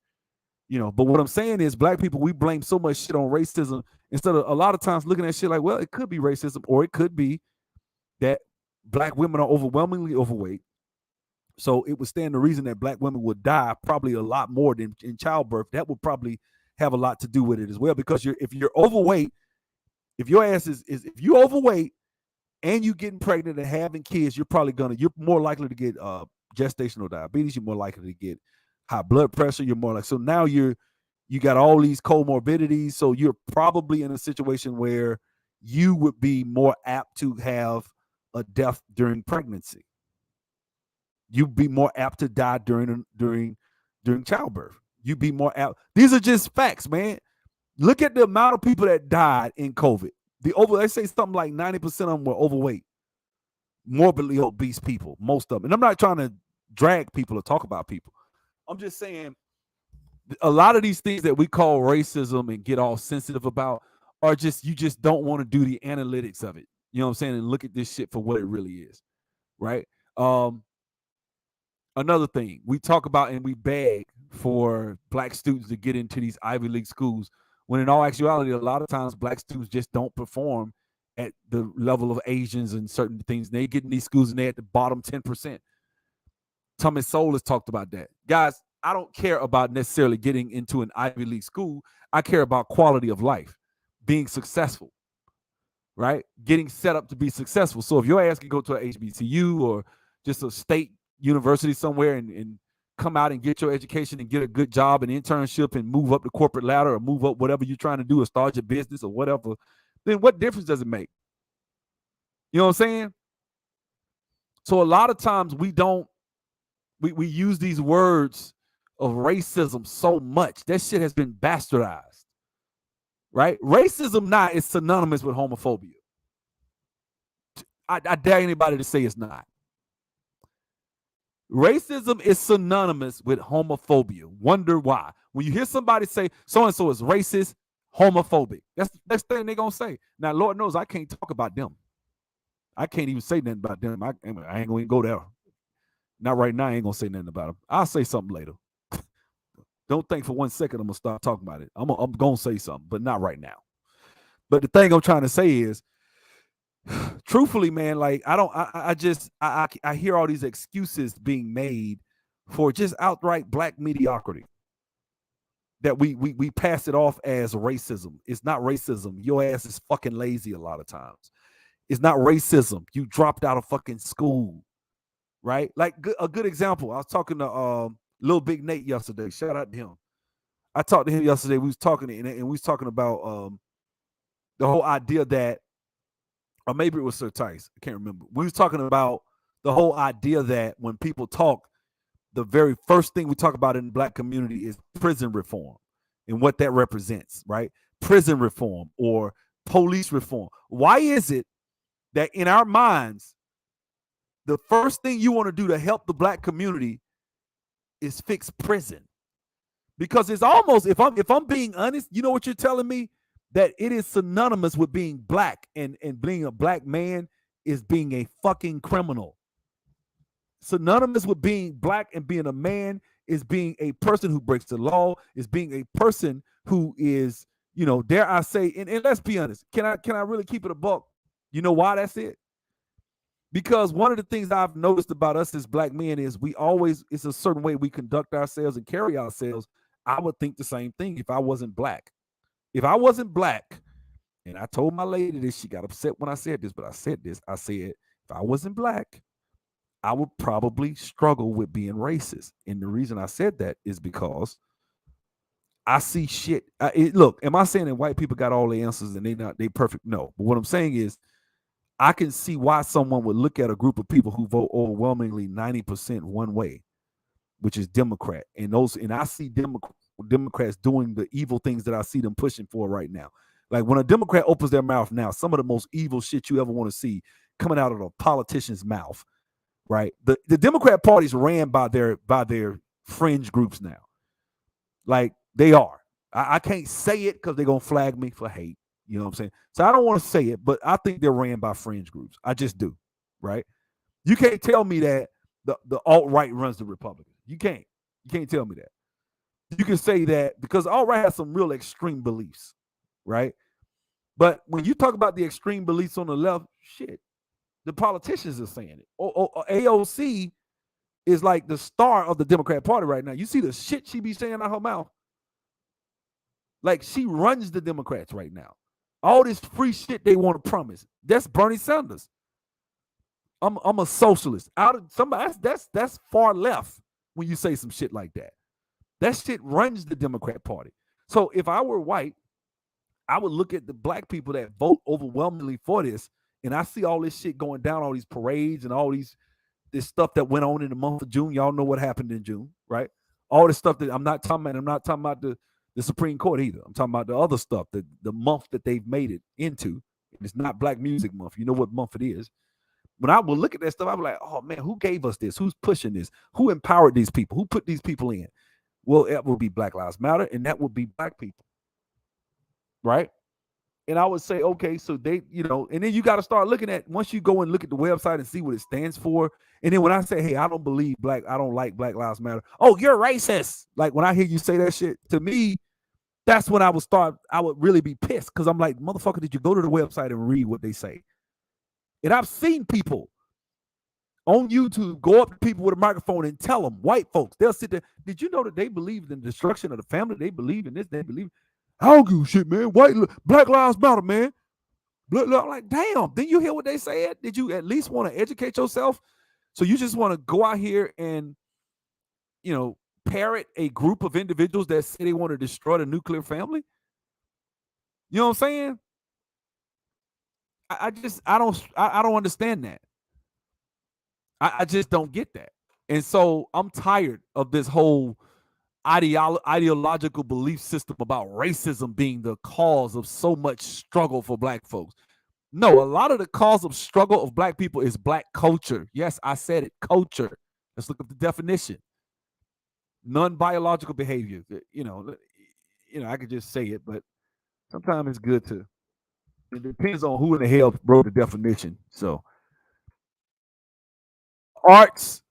You know, but what I'm saying is black people, we blame so much shit on racism instead of a lot of times looking at shit like, well, it could be racism or it could be that black women are overwhelmingly overweight. So it would stand the reason that black women would die probably a lot more than in childbirth. That would probably have a lot to do with it as well. Because if you're overweight, if your ass is if you're overweight and you getting pregnant and having kids, you're more likely to get gestational diabetes. You're more likely to get high blood pressure. You're more like, so now you got all these comorbidities. So you're probably in a situation where you would be more apt to have a death during pregnancy. You'd be more apt to die during childbirth. You'd be more apt. These are just facts, man. Look at the amount of people that died in COVID. They say something like 90% of them were overweight, morbidly obese people, most of them. And I'm not trying to drag people or talk about people. I'm just saying a lot of these things that we call racism and get all sensitive about are just, you just don't want to do the analytics of it. You know what I'm saying? And look at this shit for what it really is, right? Another thing, we talk about and we beg for black students to get into these Ivy League schools, when in all actuality, a lot of times black students just don't perform at the level of Asians and certain things. They get in these schools and they're at the bottom 10%. Thomas Sowell has talked about that. Guys, I don't care about necessarily getting into an Ivy League school. I care about quality of life, being successful, right? Getting set up to be successful. So if your ass can go to an HBCU or just a state university somewhere and come out and get your education and get a good job and internship and move up the corporate ladder or move up whatever you're trying to do or start your business or whatever, then what difference does it make? You know what I'm saying? So a lot of times we use these words of racism so much. That shit has been bastardized, right? Racism now is synonymous with homophobia. I dare anybody to say it's not. Racism is synonymous with homophobia. Wonder why. When you hear somebody say so-and-so is racist, homophobic, that's the next thing they're going to say. Now, Lord knows I can't talk about them. I can't even say nothing about them. I ain't going to go there. Not right now. I ain't going to say nothing about them. I'll say something later. Don't think for 1 second I'm going to start talking about it. I'm going to say something, but not right now. But the thing I'm trying to say is, truthfully, man, like I hear all these excuses being made for just outright black mediocrity. That we pass it off as racism. It's not racism. Your ass is fucking lazy a lot of times. It's not racism. You dropped out of fucking school, right? Like a good example. I was talking to Lil Big Nate yesterday. Shout out to him. I talked to him yesterday. We was talking and we was talking about the whole idea that, or maybe it was Sir Tice. I can't remember. We was talking about the whole idea that when people talk, the very first thing we talk about in the black community is prison reform and what that represents, right? Prison reform or police reform. Why is it that in our minds, the first thing you want to do to help the black community is fix prison? Because it's almost, if I'm being honest, you know what you're telling me? That it is synonymous with being black, and being a black man is being a fucking criminal. Synonymous with being black and being a man is being a person who breaks the law, is being a person who is, you know, dare I say, and let's be honest, can I really keep it a buck? You know why that's it? Because one of the things I've noticed about us as black men is it's a certain way we conduct ourselves and carry ourselves. I would think the same thing if I wasn't black. If I wasn't black, and I told my lady this, she got upset when I said this, but I said this. I said, if I wasn't black, I would probably struggle with being racist. And the reason I said that is because I see shit. Look, am I saying that white people got all the answers and they perfect? No. But what I'm saying is, I can see why someone would look at a group of people who vote overwhelmingly 90% one way, which is Democrat. And I see Democrats doing the evil things that I see them pushing for right now. Like when a Democrat opens their mouth now, some of the most evil shit you ever want to see coming out of a politician's mouth, right? The Democrat party's ran by their fringe groups now. Like they are. I can't say it because they're going to flag me for hate. You know what I'm saying? So I don't want to say it, but I think they're ran by fringe groups. I just do, right? You can't tell me that the alt-right runs the Republicans. You can't tell me that. You can say that because alt-right has some real extreme beliefs, right? But when you talk about the extreme beliefs on the left, shit, the politicians are saying it. AOC is like the star of the Democrat Party right now. You see the shit she be saying out her mouth? Like she runs the Democrats right now. All this free shit they want to promise. That's Bernie Sanders. I'm a socialist. Out of somebody that's far left when you say some shit like that. That shit runs the Democrat Party. So if I were white, I would look at the black people that vote overwhelmingly for this, and I see all this shit going down, all these parades and all this stuff that went on in the month of June. Y'all know what happened in June, right? All this stuff that I'm not talking about the Supreme Court either. I'm talking about the other stuff, the month that they've made it into. It's not Black Music Month. You know what month it is. When I will look at that stuff, I'll be like, oh man, who gave us this? Who's pushing this? Who empowered these people? Who put these people in? Well, it will be Black Lives Matter, and that would be black people. Right? And I would say, okay, so they, and then you got to start looking at, once you go and look at the website and see what it stands for. And then when I say, hey, I don't like Black Lives Matter. Oh, you're racist. Like when I hear you say that shit, to me, that's when I would really be pissed, because I'm like, motherfucker, did you go to the website and read what they say? And I've seen people on YouTube go up to people with a microphone and tell them, white folks, they'll sit there. Did you know that they believe in the destruction of the family? They believe in this. They believe. I don't give a shit, man. Black Lives Matter, man. I'm like, damn. Didn't you hear what they said? Did you at least want to educate yourself? So you just want to go out here and, parrot a group of individuals that say they want to destroy the nuclear family? You know what I'm saying? I don't understand that. I just don't get that. And so I'm tired of this whole ideological belief system about racism being the cause of so much struggle for black folks. No, a lot of the cause of struggle of black people is black culture. Yes, I said it, culture. Let's look up the definition. Non-biological behavior. I could just say it, but sometimes it's good to. It depends on who in the hell wrote the definition. So, arts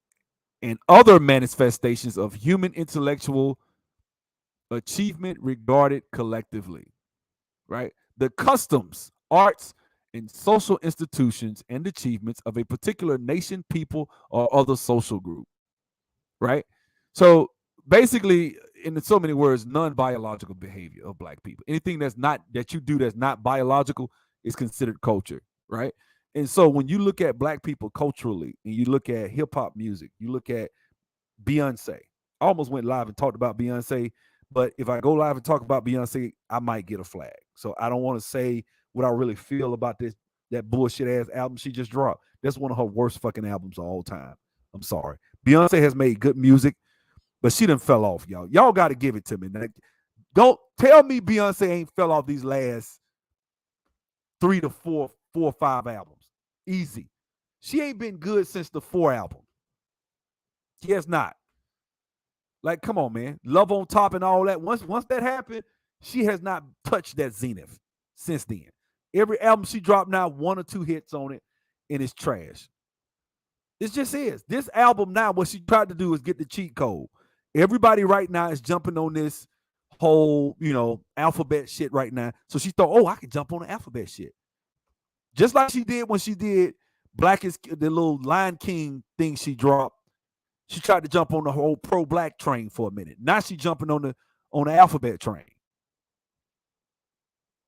and other manifestations of human intellectual achievement regarded collectively, right? The customs, arts, and social institutions and achievements of a particular nation, people, or other social group, right? So basically, in so many words, non-biological behavior of black people. Anything that's not biological is considered culture, right? And so when you look at black people culturally, and you look at hip-hop music, you look at Beyonce. I almost went live and talked about Beyonce, but if I go live and talk about Beyonce, I might get a flag. So I don't want to say what I really feel about that bullshit ass album she just dropped. That's one of her worst fucking albums of all time. I'm sorry. Beyonce has made good music, but she done fell off, y'all. Y'all got to give it to me. Don't tell me Beyonce ain't fell off these last 3 to 4 or 5 albums. Easy. She ain't been good since the 4 album. She has not. Like, come on, man. Love on Top and all that. Once that happened, she has not touched that zenith since then. Every album she dropped now, 1 or 2 hits on it, and it's trash. This just is. This album now, what she tried to do is get the cheat code. Everybody right now is jumping on this whole, alphabet shit right now. So she thought, I can jump on the alphabet shit. Just like she did when she did Black is the little Lion King thing she dropped. She tried to jump on the whole pro-black train for a minute. Now she's jumping on the alphabet train.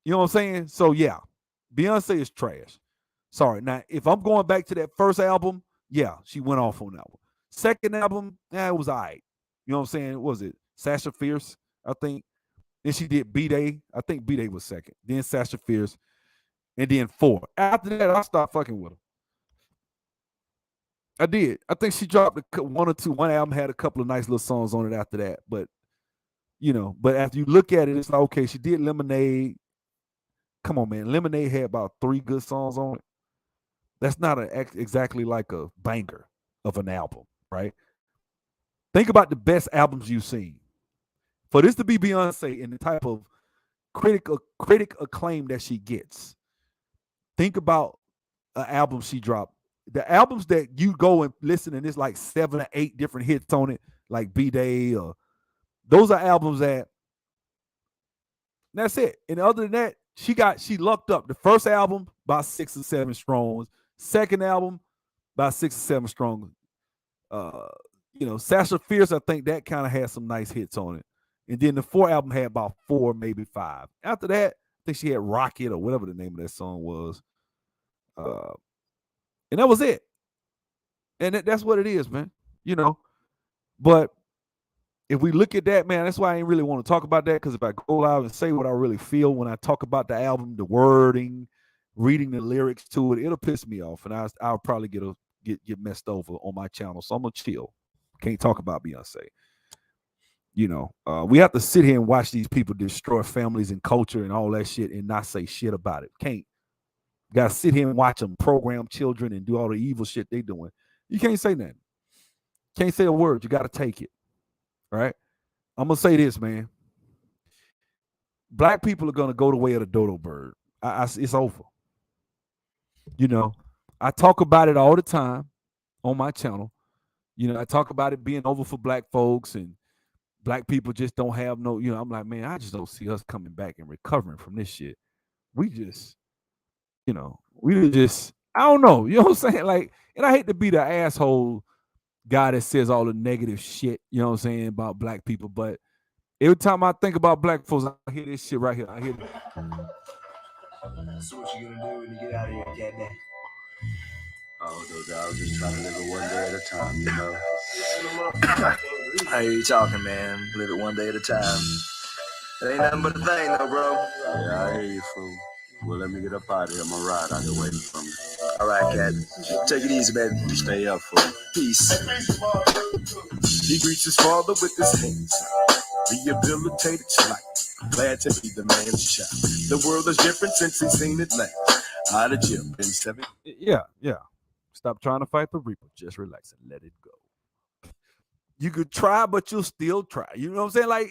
You know what I'm saying? So yeah, Beyonce is trash. Sorry. Now, if I'm going back to that first album, yeah, she went off on that one. Second album, it was all right. You know what I'm saying? What was it Sasha Fierce, I think? Then she did B-Day. I think B-Day was second. Then Sasha Fierce. And then 4. After that, I stopped fucking with her. I did. I think she dropped one or two. One album had a couple of nice little songs on it after that. But, but after you look at it, it's like, okay, she did Lemonade. Come on, man. Lemonade had about 3 good songs on it. That's not exactly like a banger of an album, right? Think about the best albums you've seen. For this to be Beyonce and the type of critic acclaim that she gets, think about an album she dropped. The albums that you go and listen and there's like 7 or 8 different hits on it, like B-Day, or those are albums that's it. And other than that, she lucked up. The first album by 6 or 7 strong. Second album by 6 or 7 strong. Sasha Fierce, I think that kind of had some nice hits on it. And then the 4th album had about 4, maybe 5. After that, I think she had Rocket or whatever the name of that song was. And that was it. And that's what it is, man. But if we look at that, man, that's why I ain't really want to talk about that, because if I go out and say what I really feel when I talk about the album, the wording, reading the lyrics to it, it'll piss me off, and I'll probably get messed over on my channel. So I'm gonna chill. Can't talk about Beyonce. We have to sit here and watch these people destroy families and culture and all that shit and not say shit about it. Can't. You gotta sit here and watch them program children and do all the evil shit they doing. You can't say nothing. Can't say a word. You gotta take it. Right? I'm gonna say this, man. Black people are gonna go the way of the dodo bird. It's over. I talk about it all the time on my channel. I talk about it being over for black folks, and black people just don't have no, I'm like, man, I just don't see us coming back and recovering from this shit. We just, I don't know. You know what I'm saying? Like, and I hate to be the asshole guy that says all the negative shit, you know what I'm saying, about black people, but every time I think about black folks, I hear this shit right here. I hear it. So what you gonna do when you get out of here, Cat? Oh, those I was just trying to live it one day at a time, How you talking, man? Live it one day at a time. It ain't nothing but a thing, though, bro. Yeah, I hear you, fool. Well, let me get up out of here. I'm gonna ride out there waiting for me. All right, Cat. Take it easy, baby. Stay up, fool. Peace. He greets his father with his hands. Rehabilitated life. Glad to be the man's child. The world is different since he's seen it last. Out of jail in 7. Yeah. Stop trying to fight the Reaper. Just relax and let it go. You could try, but you'll still try. You know what I'm saying? Like,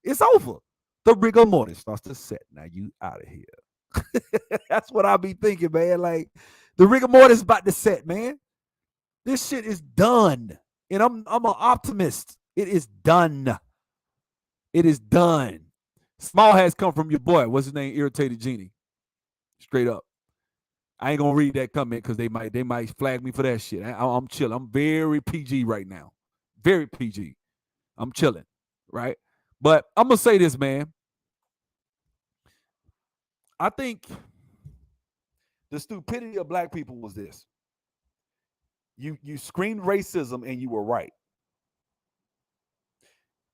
it's over. The rigor mortis starts to set. Now you out of here. That's what I be thinking, man. Like, the rigor mortis about to set, man. This shit is done. And I'm an optimist. It is done. It is done. Small has come from your boy. What's his name? Irritated Genie. Straight up. I ain't gonna read that comment because they might flag me for that shit. I'm chilling. I'm very PG right now. Very PG. I'm chilling, right? But I'm gonna say this, man. I think the stupidity of black people was this. You screamed racism and you were right.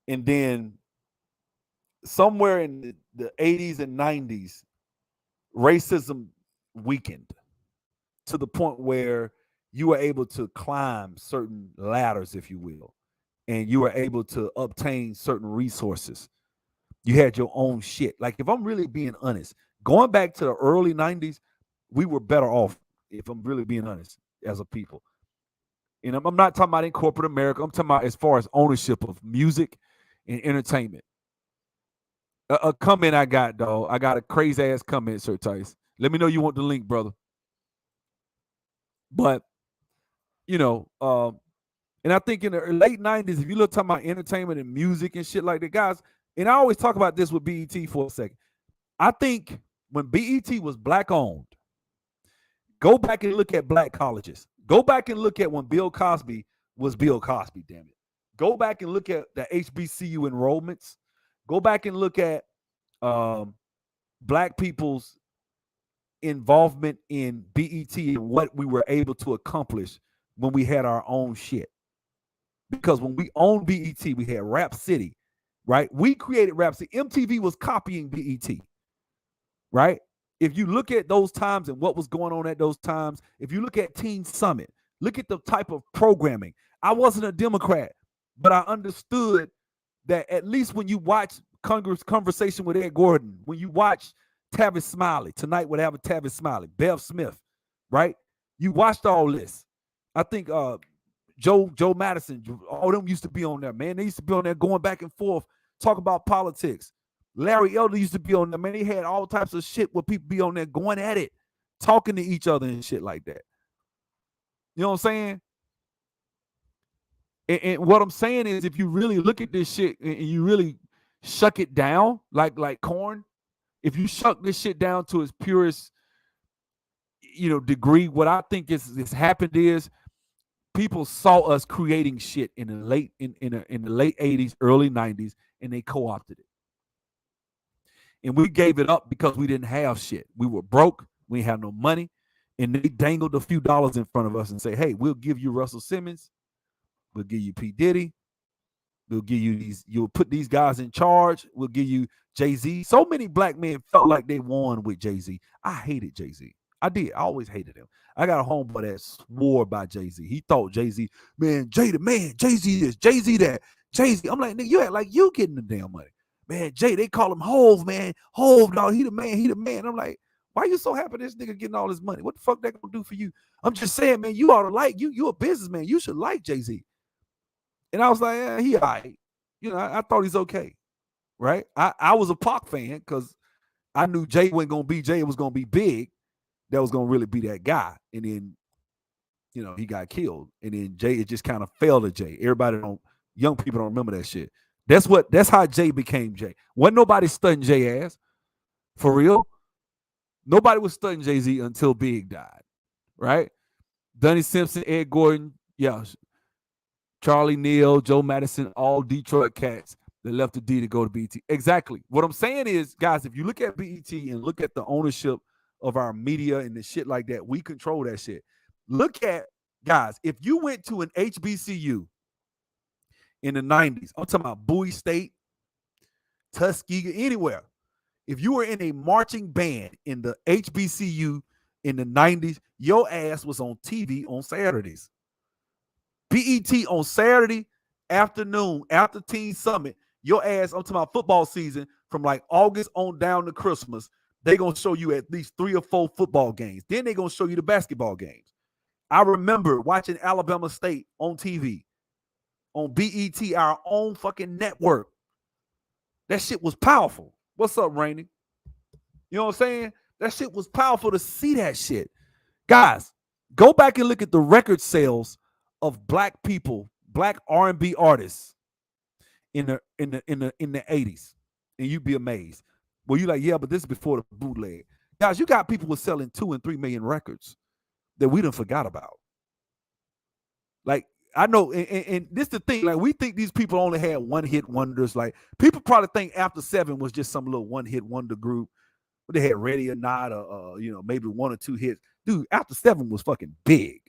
And then somewhere in the 80s and 90s, racism weakened to the point where you were able to climb certain ladders, if you will, and you were able to obtain certain resources. You had your own shit. Like, if I'm really being honest, going back to the early 90s, we were better off, if I'm really being honest, as a people. And I'm not talking about in corporate America. I'm talking about as far as ownership of music and entertainment. A comment I got, dog. I got a crazy ass comment, Sir Tice. Let me know you want the link, brother. But, and I think in the late 90s, if you look talking about entertainment and music and shit like that, guys, and I always talk about this with BET for a second. I think when BET was black owned, Go back and look at black colleges. Go back and look at when Bill Cosby was Bill Cosby, damn it. Go back and look at the HBCU enrollments. Go back and look at black people's involvement in BET and what we were able to accomplish when we had our own shit. Because when we owned BET, we had Rap City, right? We created Rap City. MTV was copying BET, right? If you look at those times and what was going on at those times, if you look at Teen Summit, look at the type of programming. I wasn't a Democrat, but I understood that at least when you watch Conversation with Ed Gordon, when you watch Tavis Smiley, Tonight Would Have a Tavis Smiley, Bev Smith, right? You watched all this. I think Joe Madison, all them used to be on there, man. They used to be on there going back and forth, talking about politics. Larry Elder used to be on there, man. They had all types of shit where people be on there going at it, talking to each other and shit like that. You know what I'm saying? And what I'm saying is, if you really look at this shit and you really shuck it down, like corn, if you shuck this shit down to its purest, degree, what I think is happened is people saw us creating shit in the late 80s, early 90s, and they co-opted it. And we gave it up because we didn't have shit. We were broke. We didn't have no money. And they dangled a few dollars in front of us and say, hey, we'll give you Russell Simmons. We'll give you P. Diddy. We'll give you these. You'll put these guys in charge. We'll give you Jay-Z. So many black men felt like they won with Jay-Z. I hated Jay-Z. I did. I always hated him. I got a homeboy that swore by Jay-Z. He thought Jay-Z, man, Jay the man, Jay-Z this, Jay-Z that, Jay-Z. I'm like, nigga, you act like you getting the damn money. Man, Jay, they call him Hove, man. Hove, dog, he the man, he the man. I'm like, why you so happy this nigga getting all this money? What the fuck that gonna do for you? I'm just saying, man, you ought to like, you a businessman. You should like Jay-Z. And I was like, yeah, he all right. I thought he's okay, right? I was a Pac fan because I knew Jay wasn't going to be Jay. It was going to be Big that was going to really be that guy. And then, he got killed. And then Jay, it just kind of fell to Jay. Young people don't remember that shit. That's how Jay became Jay. Wasn't nobody studying Jay ass. For real. Nobody was studying Jay-Z until Big died, right? Donnie Simpson, Ed Gordon, yeah, Charlie Neal, Joe Madison, all Detroit cats that left the D to go to BET. Exactly. What I'm saying is, guys, if you look at BET and look at the ownership of our media and the shit like that, we control that shit. Look at, guys, if you went to an HBCU in the 90s, I'm talking about Bowie State, Tuskegee, anywhere. If you were in a marching band in the HBCU in the 90s, your ass was on TV on Saturdays. BET on Saturday afternoon after Teen Summit, your ass, I'm talking about football season, from like August on down to Christmas, they're going to show you at least 3 or 4 football games. Then they're going to show you the basketball games. I remember watching Alabama State on TV, on BET, our own fucking network. That shit was powerful. What's up, Rainy? You know what I'm saying? That shit was powerful to see that shit. Guys, go back and look at the record sales of black people, black R&B artists in the 80s, and you'd be amazed. Well, you like, yeah, but this is before the bootleg. Guys, you got people who were selling 2 and 3 million records that we done forgot about. Like, I know, and this is the thing, like, we think these people only had one-hit wonders. Like, people probably think After 7 was just some little one-hit wonder group. But they had Ready or Not, or maybe 1 or 2 hits. Dude, After 7 was fucking big.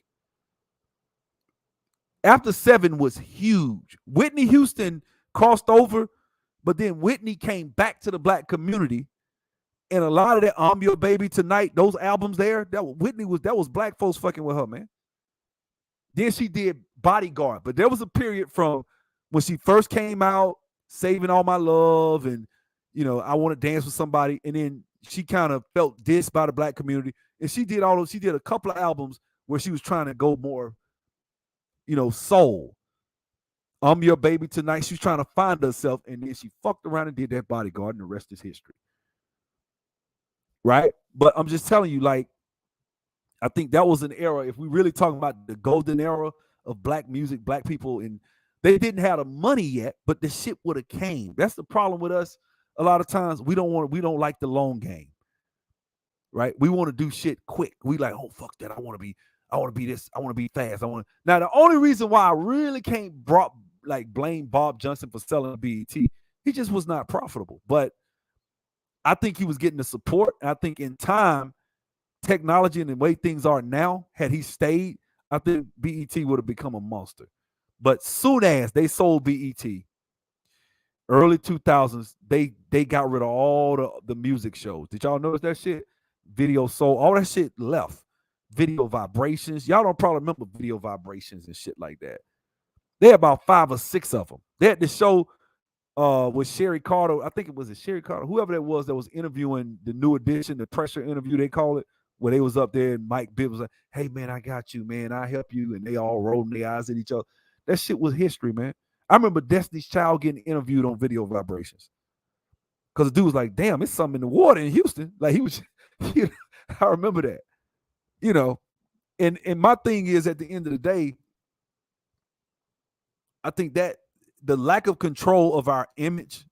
After 7 was huge. Whitney Houston crossed over, but then Whitney came back to the black community, and a lot of that I'm Your Baby Tonight, those albums there, that was black folks fucking with her, man. Then she did Bodyguard, but there was a period from when she first came out, Saving All My Love, and I Want to Dance with Somebody, and then she kind of felt dissed by the black community, and she did a couple of albums where she was trying to go more, soul. I'm Your Baby Tonight. She's trying to find herself, and then she fucked around and did that Bodyguard, and the rest is history. Right? But I'm just telling you, like, I think that was an era, if we really talking about the golden era of black music, black people, and they didn't have the money yet, but the shit would have came. That's the problem with us. A lot of times we don't like the long game. right? We want to do shit quick. We like, oh fuck that. I want to be this. I want to be fast. Now the only reason why I really can't blame Bob Johnson for selling BET, he just was not profitable. But I think he was getting the support. I think in time, technology and the way things are now, had he stayed, I think BET would have become a monster. But soon as they sold BET, early 2000s, they got rid of all the music shows. Did y'all notice that shit? Video Soul, all that shit left. Video Vibrations. Y'all don't probably remember Video Vibrations and shit like that. They had about 5 or 6 of them. They had the show with Sherry Carter. I think it was Sherry Carter, whoever that was interviewing the New Edition, the pressure interview, they call it, where they was up there and Mike Bibb was like, hey, man, I got you, man. I help you. And they all rolling their eyes at each other. That shit was history, man. I remember Destiny's Child getting interviewed on Video Vibrations. Because the dude was like, damn, it's something in the water in Houston. Like he was, I remember that. You know, and my thing is, at the end of the day, I think that the lack of control of our image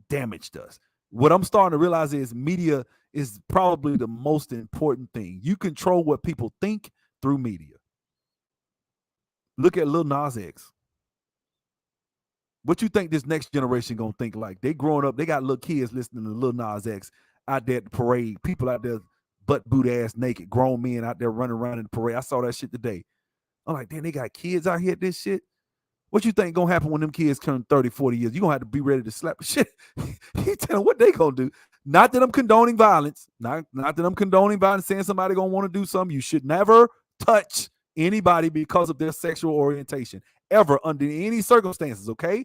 damaged us. What I'm starting to realize is media is probably the most important thing. You control what people think through media. Look at Lil Nas X. What you think this next generation gonna think like? They growing up, they got little kids listening to Lil Nas X out there at the parade, people out there butt boot ass naked, grown men out there running around in the parade. I saw that shit today. I'm like, damn, they got kids out here at this shit. What you think gonna happen when them kids turn 30, 40 years? You gonna have to be ready to slap the shit. He telling what they gonna do. Not that I'm condoning violence. Not that I'm condoning violence, saying somebody gonna want to do something. You should never touch anybody because of their sexual orientation, ever, under any circumstances, okay?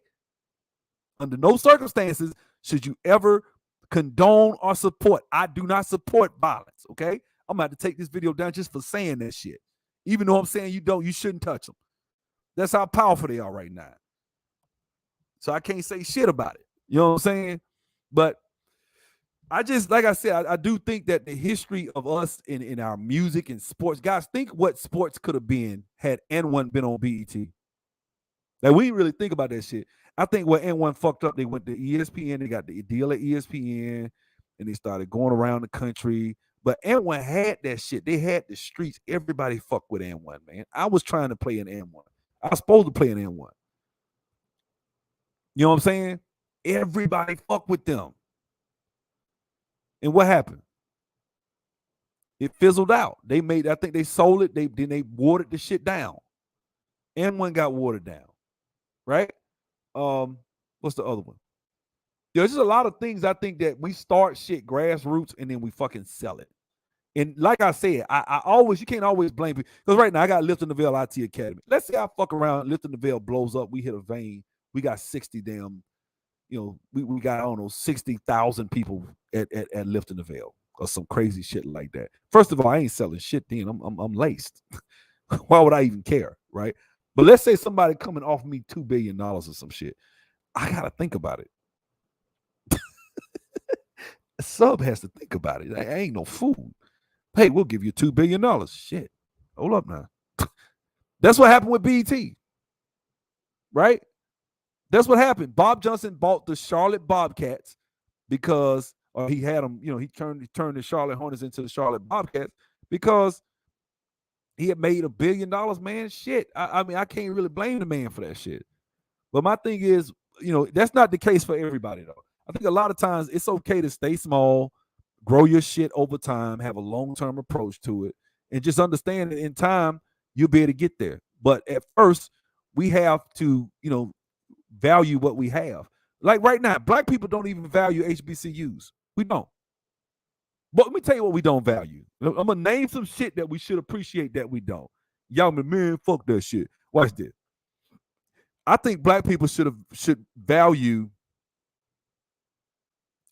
Under no circumstances should you ever condone or support. I do not support violence, okay? I'm about to take this video down just for saying that shit. Even though I'm saying you shouldn't touch them. That's how powerful they are right now. So I can't say shit about it. You know what I'm saying? But I just, like I said, I do think that the history of us in our music and sports, guys, think what sports could have been had N1 been on BET. Like, we didn't really think about that shit. I think what N1 fucked up, they went to ESPN, they got the deal at ESPN, and they started going around the country. But N1 had that shit. They had the streets. Everybody fucked with N1, man. I was trying to play an N1. I was supposed to play an N1. You know what I'm saying? Everybody fucked with them. And what happened? It fizzled out. I think they sold it. Then they watered the shit down. N1 got watered down. Right? What's the other one? There's just a lot of things I think that we start shit grassroots and then we fucking sell it. And like I said, you can't always blame people. Because right now I got Lift in the Veil IT Academy. Let's say I fuck around, Lift in the Veil blows up, we hit a vein. We got 60 damn, we got, I don't know, 60,000 people at Lift in the Veil or some crazy shit like that. First of all, I ain't selling shit then. I'm laced. Why would I even care, right? But let's say somebody coming off me $2 billion or some shit. I got to think about it. A sub has to think about it. I ain't no fool. Hey, we'll give you $2 billion. Shit. Hold up now. That's what happened with BET. Right? That's what happened. Bob Johnson bought the Charlotte Bobcats because he had them, he turned the Charlotte Hornets into the Charlotte Bobcats because he had made $1 billion, man. Shit. I mean, I can't really blame the man for that shit. But my thing is, that's not the case for everybody, though. I think a lot of times it's okay to stay small, grow your shit over time, have a long-term approach to it, and just understand that in time, you'll be able to get there. But at first, we have to, value what we have. Like right now, black people don't even value HBCUs. We don't. But let me tell you what we don't value. I'm going to name some shit that we should appreciate that we don't. Y'all, man, fuck that shit. Watch this. I think black people should value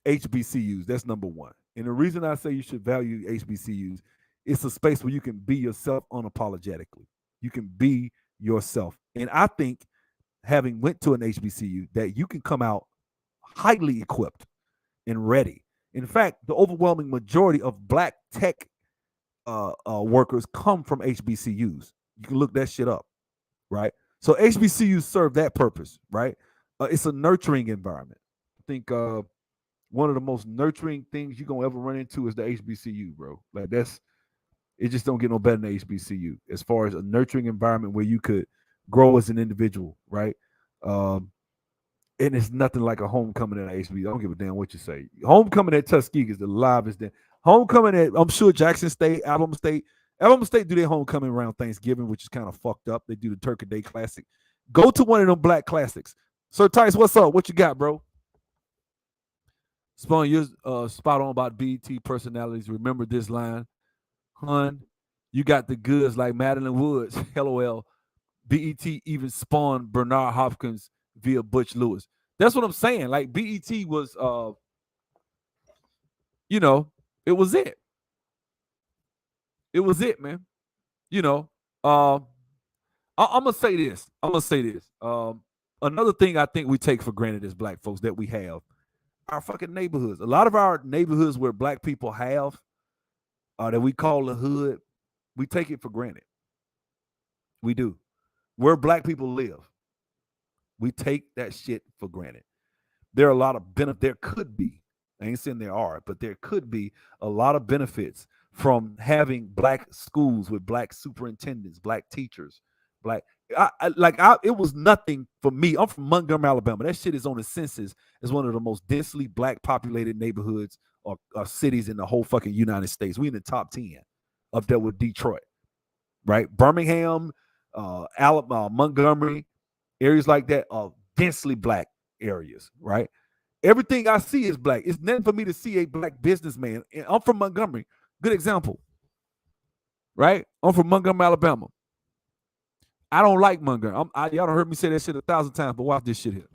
HBCUs. That's number one. And the reason I say you should value HBCUs, it's a space where you can be yourself unapologetically. You can be yourself. And I think having went to an HBCU that you can come out highly equipped and ready. In fact, the overwhelming majority of black tech workers come from HBCUs. You can look that shit up, right? So HBCUs serve that purpose, right? It's a nurturing environment. I think one of the most nurturing things you're gonna ever run into is the HBCU, bro. Like it just don't get no better than the HBCU as far as a nurturing environment where you could grow as an individual, right? And it's nothing like a homecoming at HBCU. I don't give a damn what you say. Homecoming at Tuskegee is the livest thing. Homecoming at, I'm sure, Jackson State, Alabama State do their homecoming around Thanksgiving, which is kind of fucked up. They do the Turkey Day Classic. Go to one of them black classics. Sir Tice, what's up? What you got, bro? Spawn, you're spot on about BET personalities. Remember this line. Hun, you got the goods like Madeline Woods. LOL. BET even spawned Bernard Hopkins via Butch Lewis. That's what I'm saying. Like BET was, it was it. It was it, man. I'm gonna say this. Another thing I think we take for granted as black folks that we have our fucking neighborhoods. A lot of our neighborhoods where black people have that we call the hood, we take it for granted. We do. Where black people live, we take that shit for granted. There are a lot of benefits. There could be. I ain't saying there are, but there could be a lot of benefits from having black schools with black superintendents, black teachers, black. It was nothing for me. I'm from Montgomery, Alabama. That shit is on the census as one of the most densely black populated neighborhoods or cities in the whole fucking United States. We in the top 10 up there with Detroit, right? Birmingham, Alabama, Montgomery, areas like that are densely black areas, right? Everything I see is black. It's nothing for me to see a black businessman. And I'm from Montgomery. Good example, right? I'm from Montgomery, Alabama. I don't like Montgomery. Y'all done heard me say that shit 1,000 times, but watch this shit here.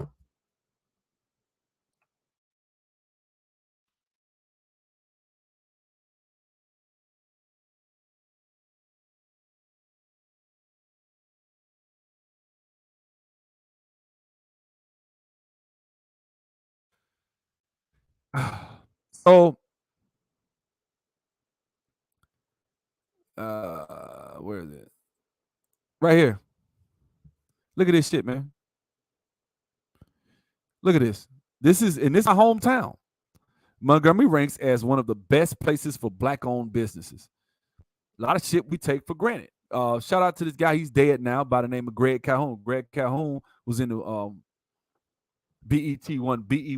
So, where is it? Right here. Look at this shit, man. Look at this. This is my hometown. Montgomery ranks as one of the best places for black-owned businesses. A lot of shit we take for granted. Shout out to this guy. He's dead now by the name of Greg Calhoun. Greg Calhoun was in the BE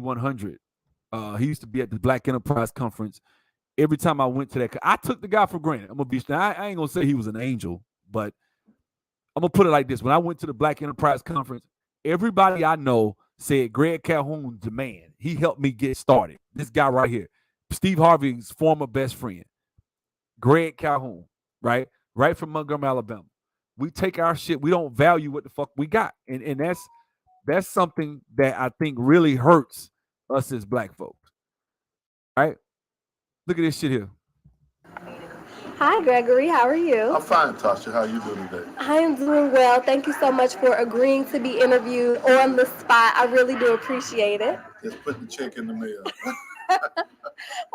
100. He used to be at the Black Enterprise Conference. Every time I went to that, I took the guy for granted. I'm gonna be. I ain't gonna say he was an angel, but I'm gonna put it like this: when I went to the Black Enterprise Conference, everybody I know said Greg Calhoun's the man. He helped me get started. This guy right here, Steve Harvey's former best friend, Greg Calhoun, right from Montgomery, Alabama. We take our shit. We don't value what the fuck we got, and that's something that I think really hurts us as black folks. Right? Look at this shit here. Hi, Gregory. How are you? I'm fine, Tasha. How you doing today? I am doing well. Thank you so much for agreeing to be interviewed on the spot. I really do appreciate it. Just put the check in the mail.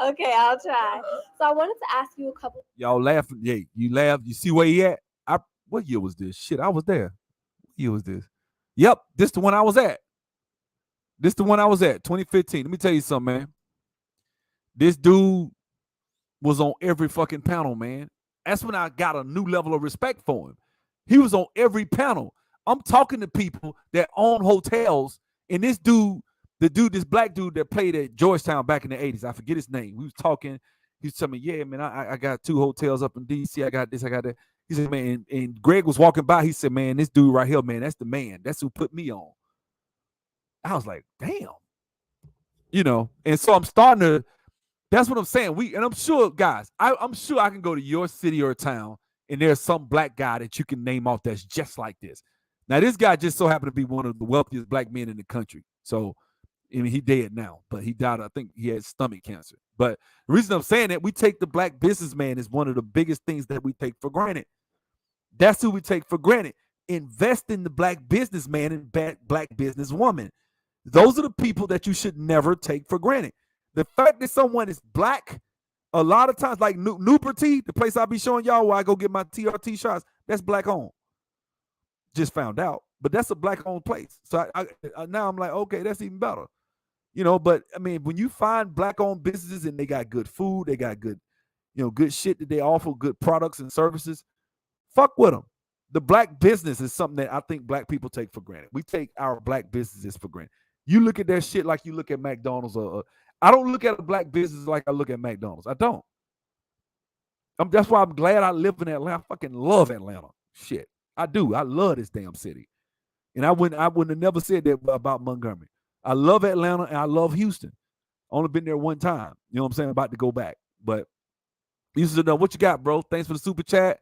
Okay, I'll try. So I wanted to ask you a couple. Y'all laughing? Yeah, you laugh. You see where he at? What year was this? Shit, I was there. What year was this? Yep, this the one I was at. 2015. Let me tell you something, man. This dude was on every fucking panel, man. That's when I got a new level of respect for him. He was on every panel. I'm talking to people that own hotels, and this black dude that played at Georgetown back in the 80s, I forget his name. We was talking. He was telling me, yeah, man, I got 2 hotels up in D.C. I got this, I got that. He said, man, and Greg was walking by. He said, man, this dude right here, man, that's the man. That's who put me on. I was like, damn. And so I'm starting to, that's what I'm saying. And I'm sure, guys, I'm sure I can go to your city or town and there's some black guy that you can name off that's just like this. Now, this guy just so happened to be one of the wealthiest black men in the country. So, I mean, he dead now, but he died. I think he had stomach cancer. But the reason I'm saying that, we take the black businessman as one of the biggest things that we take for granted. That's who we take for granted. Invest in the black businessman and black businesswoman. Those are the people that you should never take for granted. The fact that someone is black, a lot of times, like Newport Tea, the place I'll be showing y'all where I go get my TRT shots, that's black owned. Just found out, but that's a black owned place. So I now I'm like, okay, that's even better. You know, but I mean, when you find black-owned businesses and they got good food, they got good, good shit that they offer, good products and services, fuck with them. The black business is something that I think black people take for granted. We take our black businesses for granted. You look at that shit like you look at McDonald's. I don't look at a black business like I look at McDonald's. I don't. That's why I'm glad I live in Atlanta. I fucking love Atlanta. Shit, I do. I love this damn city. And I wouldn't have never said that about Montgomery. I love Atlanta and I love Houston. Only been there one time. You know what I'm saying? About to go back. But you should know what you got, bro. Thanks for the super chat.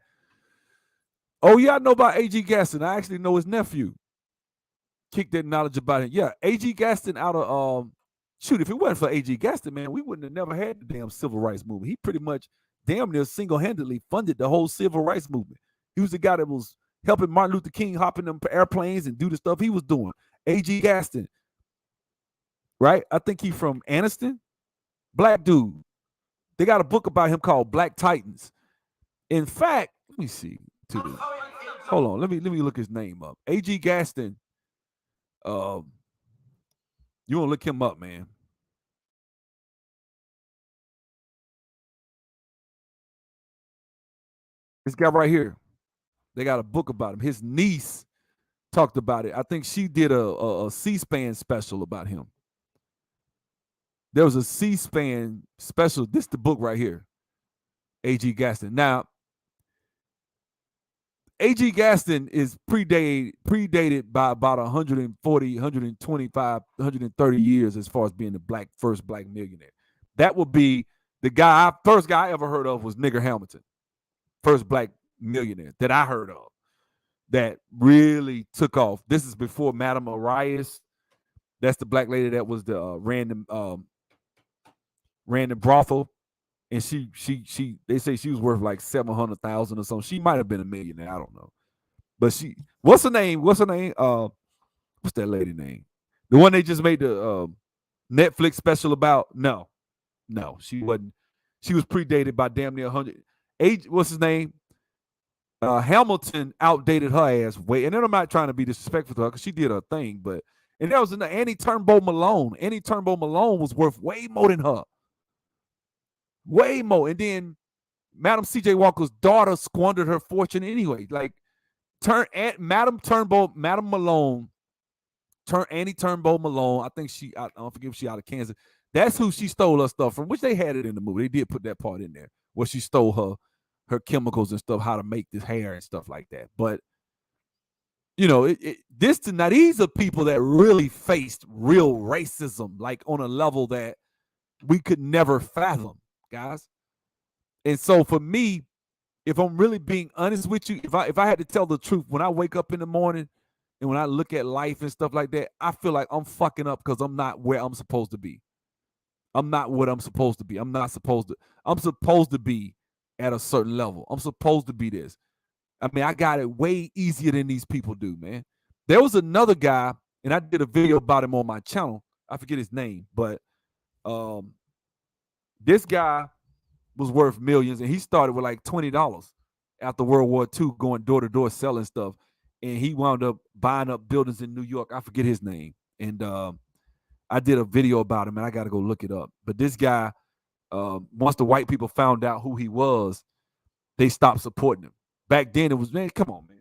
Oh, yeah, I know about A.G. Gaston. I actually know his nephew. Kick that knowledge about him. Yeah, A.G. Gaston out of shoot, if it wasn't for A.G. Gaston, man, we wouldn't have never had the damn civil rights movement. He pretty much damn near single-handedly funded the whole civil rights movement. He was the guy that was helping Martin Luther King hop in them airplanes and do the stuff he was doing. A.G. Gaston. Right? I think he's from Anniston. Black dude. They got a book about him called Black Titans. In fact, let me see. Hold on. Let me look his name up. A.G. Gaston. You want to look him up, man. This guy right here. They got a book about him. His niece talked about it. I think she did a C-SPAN special about him. There was a C-SPAN special. This is the book right here. A.G. Gaston. Now, A.G. Gaston is predated by about 140, 125, 130 years as far as being the first black millionaire. That would be the first guy I ever heard of was Nigger Hamilton. First black millionaire that I heard of that really took off. This is before Madame Arias. That's the black lady that was the random brothel. And she they say she was worth like 700,000 or something. She might have been a millionaire. I don't know. But what's her name? What's that lady name? The one they just made the Netflix special about? No, she wasn't. She was predated by damn near 100. What's his name? Hamilton outdated her ass way. And then I'm not trying to be disrespectful to her because she did her thing, and that was in the Annie Turnbull Malone. Annie Turnbull Malone was worth way more than her. Way more. And then Madam C.J. Walker's daughter squandered her fortune anyway. Like, Madam Malone, Annie Turnbull Malone. I think I don't forget if she out of Kansas. That's who she stole her stuff from, which they had it in the movie. They did put that part in there where she stole her chemicals and stuff, how to make this hair and stuff like that. But, these are people that really faced real racism, like on a level that we could never fathom, guys. And so for me, if I'm really being honest with you, if I had to tell the truth, when I wake up in the morning and when I look at life and stuff like that, I feel like I'm fucking up because I'm not where I'm supposed to be. I'm not what I'm supposed to be. I'm supposed to be at a certain level. I'm supposed to be this. I mean, I got it way easier than these people do, man. There was another guy, and I did a video about him on my channel. I forget his name, but this guy was worth millions, and he started with like $20 after World War II, going door to door selling stuff, and he wound up buying up buildings in New York. I forget his name, and I did a video about him, and I got to go look it up. But this guy, once the white people found out who he was, they stopped supporting him. Back then, it was, man, come on, man.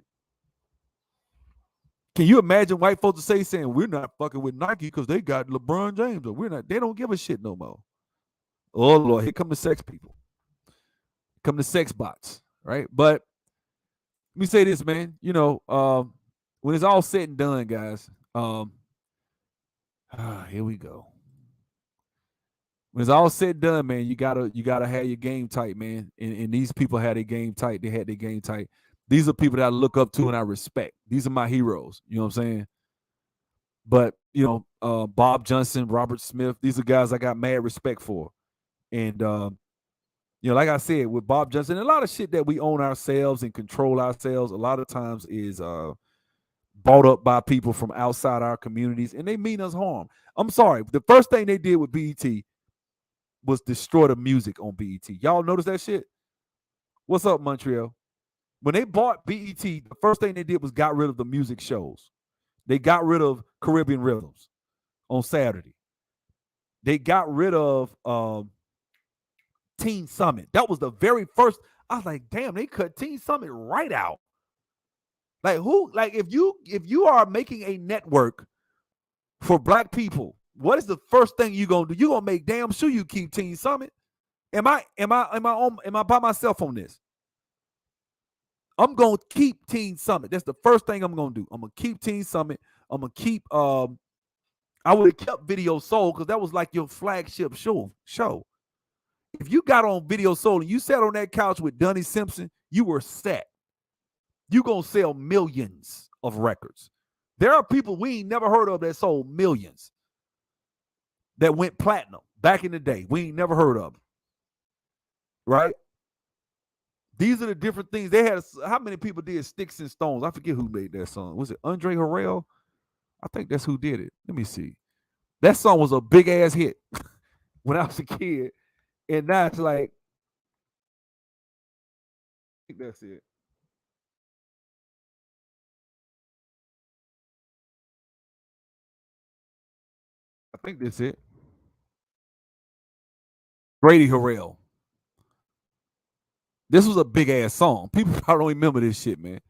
Can you imagine white folks saying, we're not fucking with Nike because they got LeBron James, or they don't give a shit no more. Oh, Lord, here come the sex people. Come the sex bots, right? But let me say this, man. When it's all said and done, guys, here we go. When it's all said and done, man, you gotta have your game tight, man. And these people had their game tight. They had their game tight. These are people that I look up to and I respect. These are my heroes. You know what I'm saying? But Bob Johnson, Robert Smith, these are guys I got mad respect for. And like I said, with Bob Johnson, a lot of shit that we own ourselves and control ourselves, a lot of times is bought up by people from outside our communities, and they mean us harm. I'm sorry. The first thing they did with BET was destroy the music on BET. Y'all notice that shit? What's up, Montreal? When they bought BET, the first thing they did was got rid of the music shows. They got rid of Caribbean Rhythms on Saturday. they got rid of Teen Summit. That was the very first. I was like, damn, they cut Teen Summit right out. Like who? Like if you are making a network for black people, what is the first thing you gonna do? You gonna make damn sure you keep Teen Summit. Am I by myself on this? I'm gonna keep Teen Summit. That's the first thing I'm gonna do. I'm gonna keep Teen Summit. I'm gonna keep I would have kept Video Soul because that was like your flagship show. If you got on Video Soul and you sat on that couch with Donnie Simpson, you were set. You gonna sell millions of records. There are people we ain't never heard of that sold millions that went platinum back in the day. We ain't never heard of them. Right? These are the different things. They had, how many people did Sticks and Stones? I forget who made that song. Was it Andre Harrell? I think that's who did it. Let me see. That song was a big ass hit when I was a kid. And now it's like, I think that's it. I think that's it. Grady Harrell. This was a big ass song. People probably don't remember this shit, man.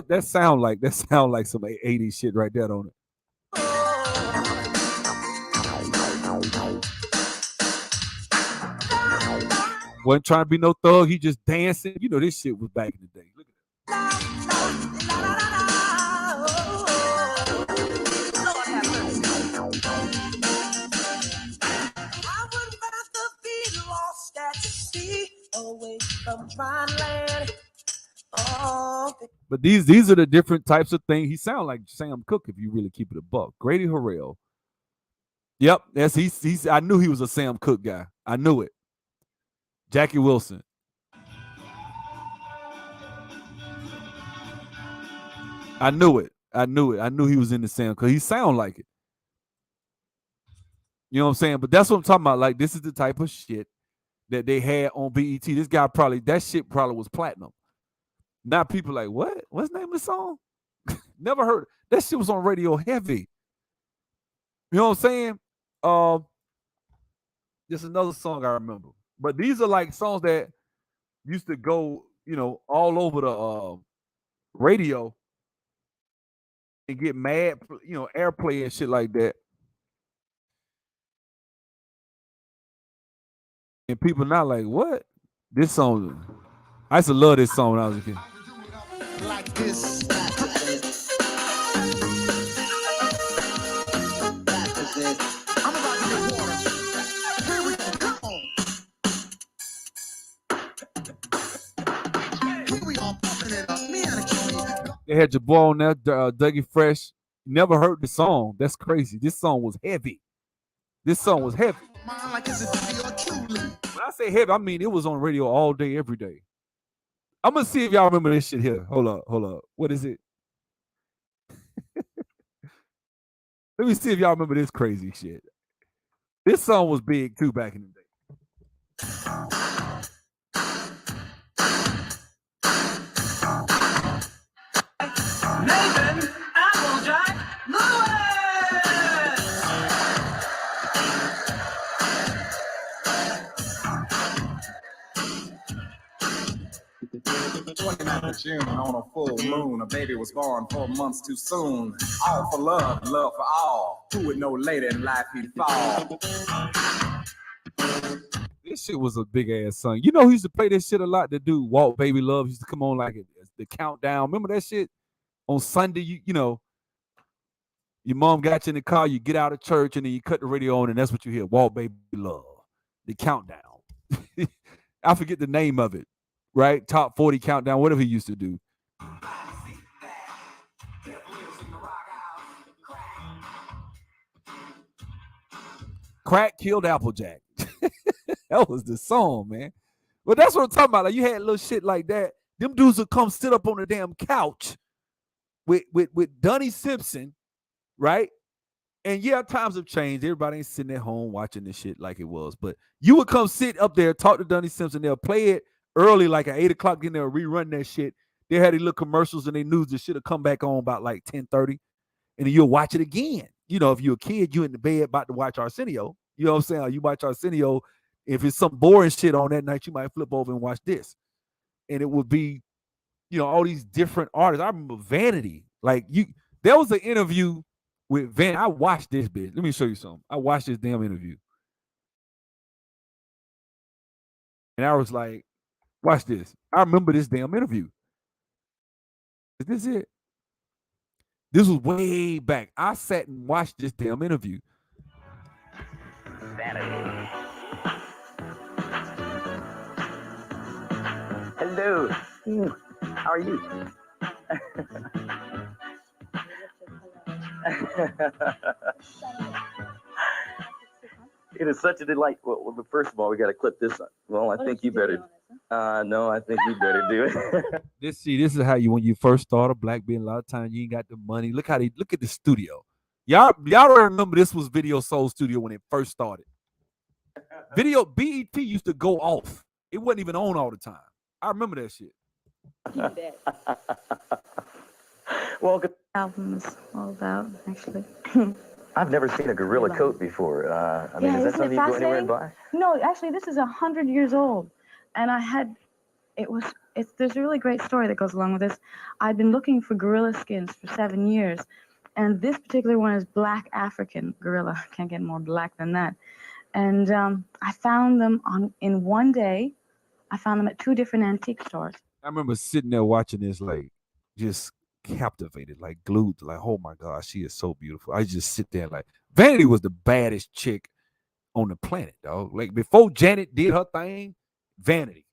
That sound like some 80s shit right there, don't it? Wasn't trying to be no thug, he just dancing. You know, this shit was back in the day. Look at But these are the different types of things. He sound like Sam Cooke if you really keep it a buck. Grady Harrell. Yep, yes, he's I knew he was a Sam Cooke guy. I knew it. Jackie Wilson. I knew it. I knew he was in the Sam because he sound like it. You know what I'm saying? But that's what I'm talking about. Like, this is the type of shit that they had on BET. This guy that shit probably was platinum. Now people like, what? What's the name of the song? Never heard it. That shit was on Radio Heavy. You know what I'm saying? There's another song I remember. But these are like songs that used to go, you know, all over the radio and get mad, you know, airplay and shit like that. And people not like, what? This song, I used to love this song when I was a kid. Like this. I'm about to get water. Here we go. Come on. Here we are pumping it up. Me and the They had your boy on there, Dougie Fresh. Never heard the song. That's crazy. This song was heavy. This song was heavy. When I say heavy, I mean it was on radio all day, every day. I'm gonna see if y'all remember this shit here. Hold up. What is it? Let me see if y'all remember this crazy shit. This song was big too back in the day. Nathan Applejack Lewis. The 29th of June on a full moon, a baby was born 4 months too soon. All for love, love for all. Who would know later in life he'd fall? This shit was a big ass song. You know who used to play this shit a lot? The dude Walt Baby Love used to come on like the countdown. Remember that shit? On Sunday, you know, your mom got you in the car, you get out of church, and then you cut the radio on, and that's what you hear. Walt Baby Love. The countdown. I forget the name of it. Right? Top 40 countdown, whatever he used to do. Crack killed Applejack. That was the song, man. But that's what I'm talking about. Like, you had little shit like that. Them dudes would come sit up on the damn couch with Donnie Simpson, right? And yeah, times have changed. Everybody ain't sitting at home watching this shit like it was. But you would come sit up there, talk to Donnie Simpson. They'll play it early, like at 8 o'clock. Then they'll rerun that shit. They had these little commercials and they news that should have come back on about like 10:30. And then you'll watch it again. You know, if you're a kid, you in the bed about to watch Arsenio. You know what I'm saying? You watch Arsenio. If it's some boring shit on that night, you might flip over and watch this. And it would be, you know, all these different artists. I remember Vanity. Like there was an interview with Van. I watched this bitch. Let me show you something. I watched this damn interview. And I was like, watch this. I remember this damn interview. Is this it? This was way back. I sat and watched this damn interview. Vanity. Hello. How are you? It is such a delight. Well, but first of all, we got to clip this up. Well, I think you better. No, I think you better do it. This is how you, when you first start a Black Beat, a lot of times you ain't got the money. Look at the studio. Y'all remember this was Video Soul Studio when it first started. Video BET used to go off. It wasn't even on all the time. I remember that shit. Well, album is all about, actually. I've never seen a gorilla coat before. I mean, is that something you go anywhere and buy? No, actually, this is 100 years old, and there's a really great story that goes along with this. I'd been looking for gorilla skins for 7 years, and this particular one is black African gorilla. Can't get more black than that. And I found them in one day. I found them at 2 different antique stores. I remember sitting there watching this, like, just captivated, like glued, like, oh my God, she is so beautiful. I just sit there like, Vanity was the baddest chick on the planet, dog. Like, before Janet did her thing, Vanity.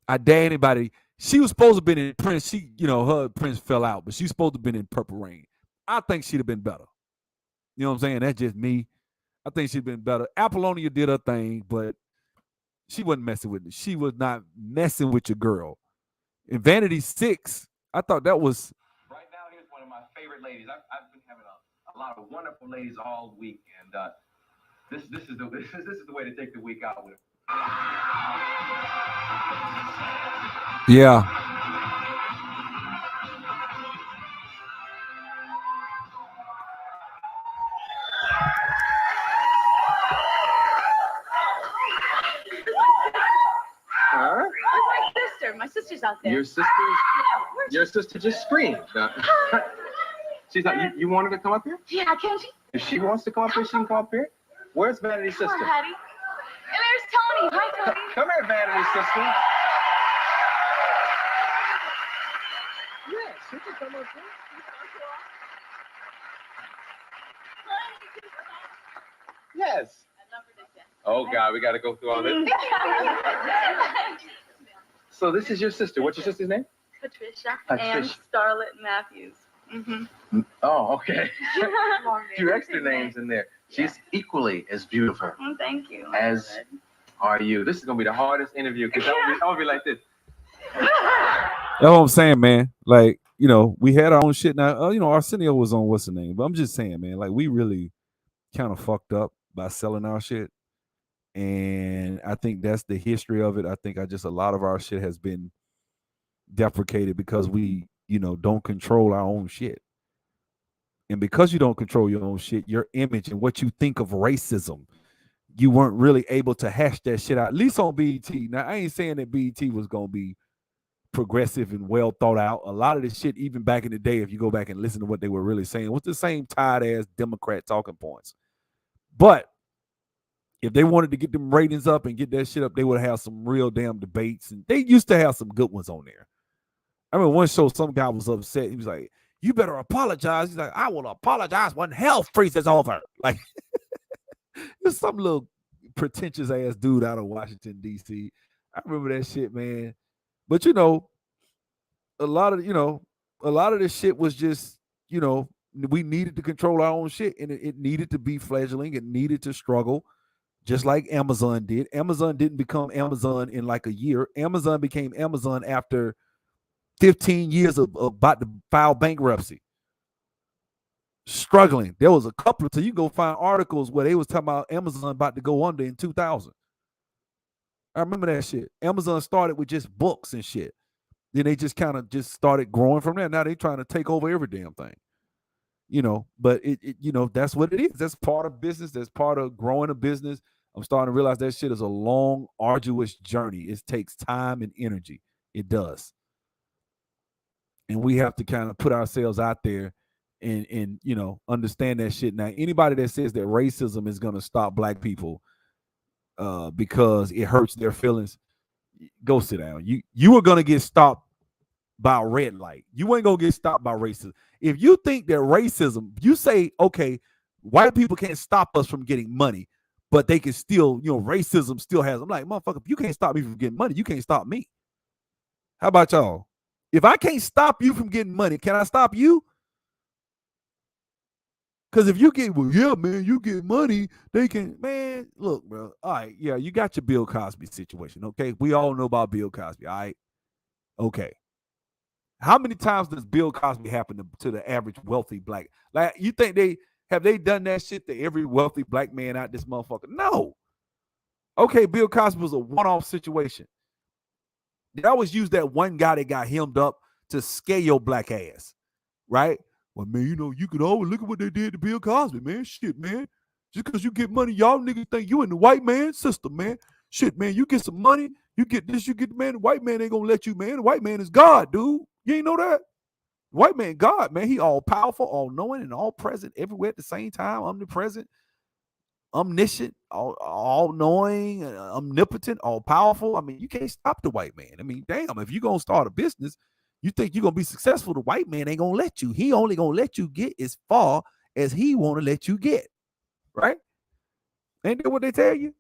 I dare anybody. She was supposed to have been in Prince. Her Prince fell out, but she's supposed to have been in Purple Rain. I think she'd have been better. You know what I'm saying? That's just me. I think she'd been better. Apollonia did her thing, but she wasn't messing with it. She was not messing with your girl. In Vanity 6, I thought that was. Right now, here's one of my favorite ladies. I've been having a lot of wonderful ladies all week, and this is the way to take the week out with her. Yeah. Huh? My sister's out there. Your sister just screamed. She's like, you want her to come up here? Yeah, can she? If she wants to come up here, she can come up here. Where's Vanity's sister? Come on, Hattie. And there's Tony. Hi, Tony. Come here, Vanity's sister. Yeah, she can come up here. Yes. Oh, God, we got to go through all this. So this is your sister. What's your sister's name? Patricia and Starlet Matthews. Mm-hmm. Oh, okay. Few extra names in there. She's equally as beautiful. Oh, thank you. As are you. This is going to be the hardest interview because I'll be like this. That's what I'm saying, man. Like, we had our own shit. Now, Arsenio was on what's the name? But I'm just saying, man, like, we really kind of fucked up by selling our shit. And I think that's the history of it. I think a lot of our shit has been deprecated because we, don't control our own shit. And because you don't control your own shit, your image and what you think of racism, you weren't really able to hash that shit out, at least on BET. Now, I ain't saying that BET was going to be progressive and well thought out. A lot of this shit, even back in the day, if you go back and listen to what they were really saying, was the same tired-ass Democrat talking points. But if they wanted to get them ratings up and get that shit up, they would have some real damn debates. And they used to have some good ones on there. I remember one show, some guy was upset. He was like, you better apologize. He's like, I will apologize when hell freezes over. Like, there's some little pretentious ass dude out of Washington, D.C. I remember that shit, man. But, a lot of this shit was just, we needed to control our own shit. And it needed to be fledgling. It needed to struggle. Just like Amazon did. Amazon didn't become Amazon in like a year. Amazon became Amazon after 15 years of about to file bankruptcy. struggling. There was a couple so you go find articles where they was talking about Amazon about to go under in 2000. I remember that shit. Amazon started with just books and shit. Then they just kind of just started growing from there. Now they trying to take over every damn thing. You know, but it you know, that's what it is. That's part of business. That's part of growing a business. I'm starting to realize that shit is a long, arduous journey. It takes time and energy. It does. And we have to kind of put ourselves out there and you know, understand that shit. Now, anybody that says that racism is going to stop black people because it hurts their feelings, go sit down. You are going to get stopped by a red light. You ain't going to get stopped by racism. If you think that racism, you say, okay, white people can't stop us from getting money, but they can still, you know, racism still has. I'm like, motherfucker, if you can't stop me from getting money, you can't stop me. How about y'all? If I can't stop you from getting money, can I stop you? Because if you get, well, yeah, man, you get money, they can, man, look, bro. All right, yeah, you got your Bill Cosby situation, okay? We all know about Bill Cosby, all right? Okay. How many times does Bill Cosby happen to the average wealthy black? Like, you think they done that shit to every wealthy black man out this motherfucker? No. Okay, Bill Cosby was a one-off situation. They always use that one guy that got hemmed up to scare your black ass, right? Well, man, you know, you could always look at what they did to Bill Cosby, man. Shit, man. Just because you get money, y'all niggas think you in the white man system, man. Shit, man, you get some money, you get this, you get the man. The white man ain't gonna let you, man. The white man is God, dude. You ain't know that? White man, God, man. He all powerful, all knowing, and all present everywhere at the same time. Omnipresent, omniscient, all knowing, omnipotent, all powerful. I mean, you can't stop the white man. I mean, damn, if you're gonna start a business, you think you're gonna be successful, the white man ain't gonna let you. He only gonna let you get as far as he wanna let you get. Right? Ain't that what they tell you?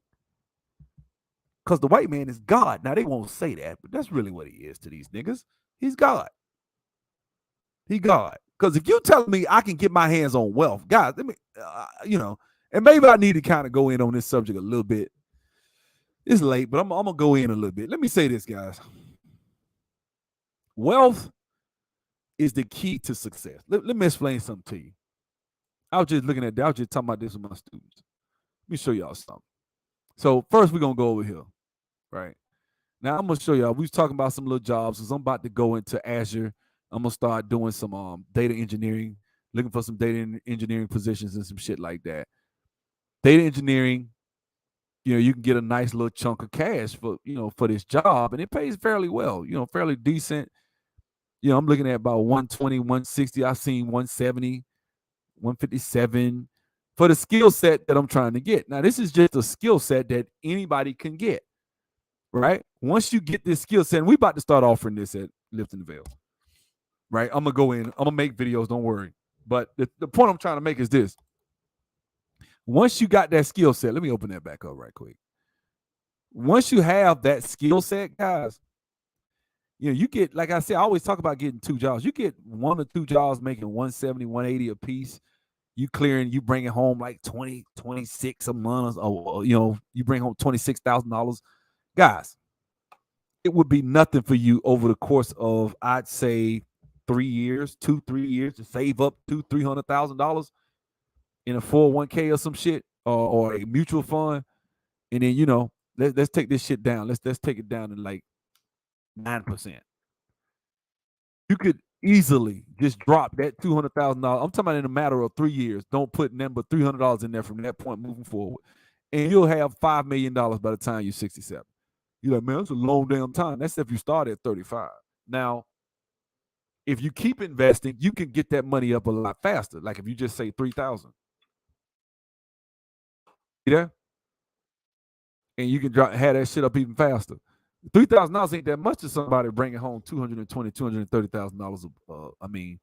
Because the white man is God. Now they won't say that, but that's really what he is to these niggas. He's God. He God. Because if you tell me I can get my hands on wealth, guys, let me, you know, and maybe I need to kind of go in on this subject a little bit. It's late, but I'm gonna go in a little bit. Let me say this, guys. Wealth is the key to success. Let me explain something to you. I was just looking at that. I was just talking about this with my students. Let me show y'all something. So first we're gonna go over here, right? Now I'm gonna show y'all. We was talking about some little jobs because I'm about to go into Azure. I'm gonna start doing some data engineering, looking for some data engineering positions and some shit like that. Data engineering, you know, you can get a nice little chunk of cash for, you know, for this job, and it pays fairly well, you know, fairly decent. You know, I'm looking at about 120, 160. I've seen 170, 157 for the skill set that I'm trying to get. Now, this is just a skill set that anybody can get, right? Once you get this skill set, and we about to start offering this at Lifting the Veil, right? I'm going to go in. I'm going to make videos. Don't worry. But the point I'm trying to make is this. Once you got that skill set, let me open that back up right quick. Once you have that skill set, guys, you know, you get, like I said, I always talk about getting 2 jobs. You get 1 or 2 jobs making 170, 180 a piece. You clearing, you bringing home like 20, 26 a month, or you know, you bring home $26,000. Guys, it would be nothing for you over the course of, I'd say, 3 years, 2-3 years to save up $200,000-$300,000 in a 401k or some shit, or a mutual fund, and then, you know, let's take this shit down. Let's take it down to like 9%. You could easily just drop that $200,000. I'm talking about in a matter of 3 years. Don't put nothing but $300 in there from that point moving forward, and you'll have $5 million by the time you're 67. You're like, man, that's a long damn time. That's if you start at 35. Now, if you keep investing, you can get that money up a lot faster. Like if you just say 3,000. See that? And you can have that shit up even faster. $3,000 ain't that much to somebody bringing home $230,000. I mean,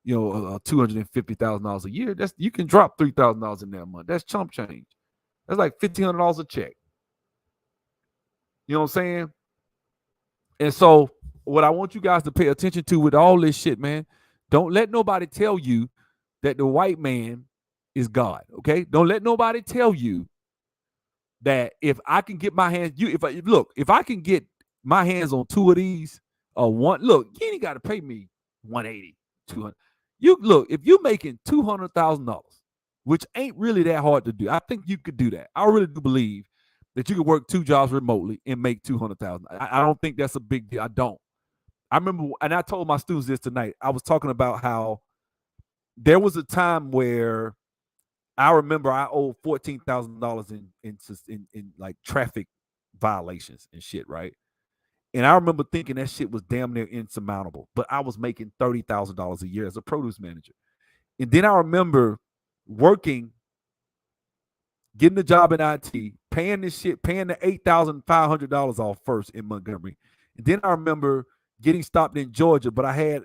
you know, $250,000 a year. That's, you can drop $3,000 in that month. That's chump change. That's like $1,500 a check. You know what I'm saying? And so, what I want you guys to pay attention to with all this shit, man, don't let nobody tell you that the white man is God. Okay? Don't let nobody tell you that if I can get my hands, if I can get my hands on 2 of these, one, look, you ain't got to pay me 180, 200. You look, if you're making $200,000, which ain't really that hard to do, I think you could do that. I really do believe that you could work 2 jobs remotely and make $200,000. I don't think that's a big deal. I don't. I remember, and I told my students this tonight. I was talking about how there was a time where I remember I owed $14,000 in like traffic violations and shit, right? And I remember thinking that shit was damn near insurmountable, but I was making $30,000 a year as a produce manager. And then I remember working, getting a job in IT, paying this shit, paying the $8,500 off first in Montgomery. And then I remember getting stopped in Georgia, but I had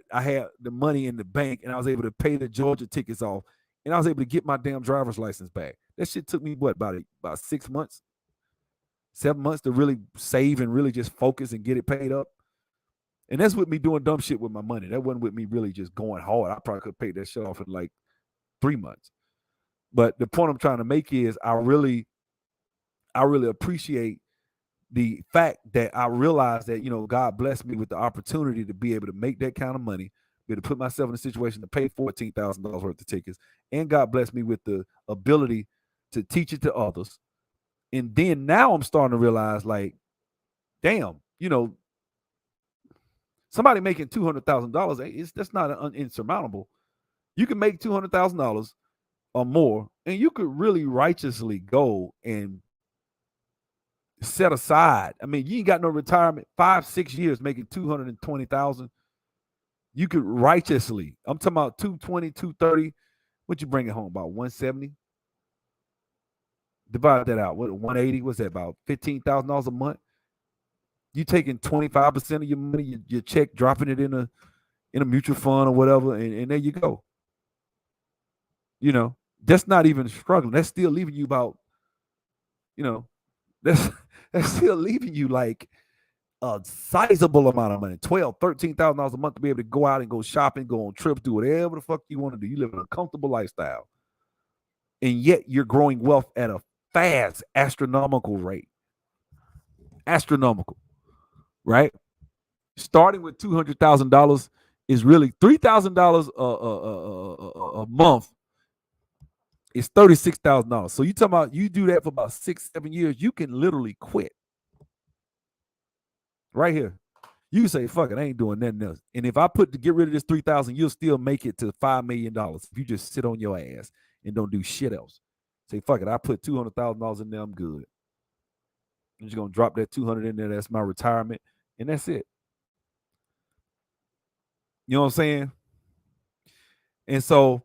the money in the bank and I was able to pay the Georgia tickets off and I was able to get my damn driver's license back. That shit took me about 6 months, 7 months to really save and really just focus and get it paid up. And that's with me doing dumb shit with my money. That wasn't with me really just going hard. I probably could pay that shit off in like 3 months. But the point I'm trying to make is I really appreciate the fact that I realized that, God blessed me with the opportunity to be able to make that kind of money, be able to put myself in a situation to pay $14,000 worth of tickets. And God blessed me with the ability to teach it to others. And then now I'm starting to realize, like, damn, somebody making $200,000, that's not insurmountable. You can make $200,000 or more, and you could really righteously go and set aside. I mean, you ain't got no retirement, 5-6 years making $220,000. You could righteously, I'm talking about 220, 230. What you bring it home about 170? Divide that out. What 180? What's that, about $15,000 a month? You taking 25% of your money, your check, dropping it in a mutual fund or whatever, and there you go. That's not even struggling. That's still leaving you about, that's still leaving you like a sizable amount of money, $12,000, $13,000 a month to be able to go out and go shopping, go on trips, do whatever the fuck you want to do. You live in a comfortable lifestyle. And yet you're growing wealth at a fast, astronomical rate. Astronomical, right? Starting with $200,000 is really $3,000 a month. It's $36,000. So you talking about you do that for about 6-7 years, you can literally quit. Right here. You can say, fuck it, I ain't doing nothing else. And if I get rid of this $3,000, you'll still make it to $5 million if you just sit on your ass and don't do shit else. Say, fuck it, I put $200,000 in there, I'm good. I'm just gonna drop that $200 in there, that's my retirement, and that's it. You know what I'm saying? And so,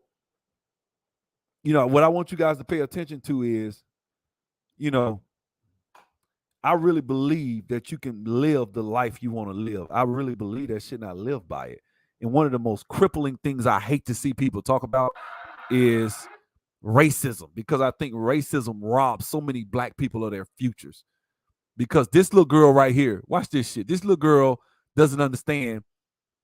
what I want you guys to pay attention to is, I really believe that you can live the life you want to live. I really believe that shit, not live by it. And one of the most crippling things I hate to see people talk about is racism, because I think racism robs so many black people of their futures. Because this little girl right here, watch this shit. This little girl doesn't understand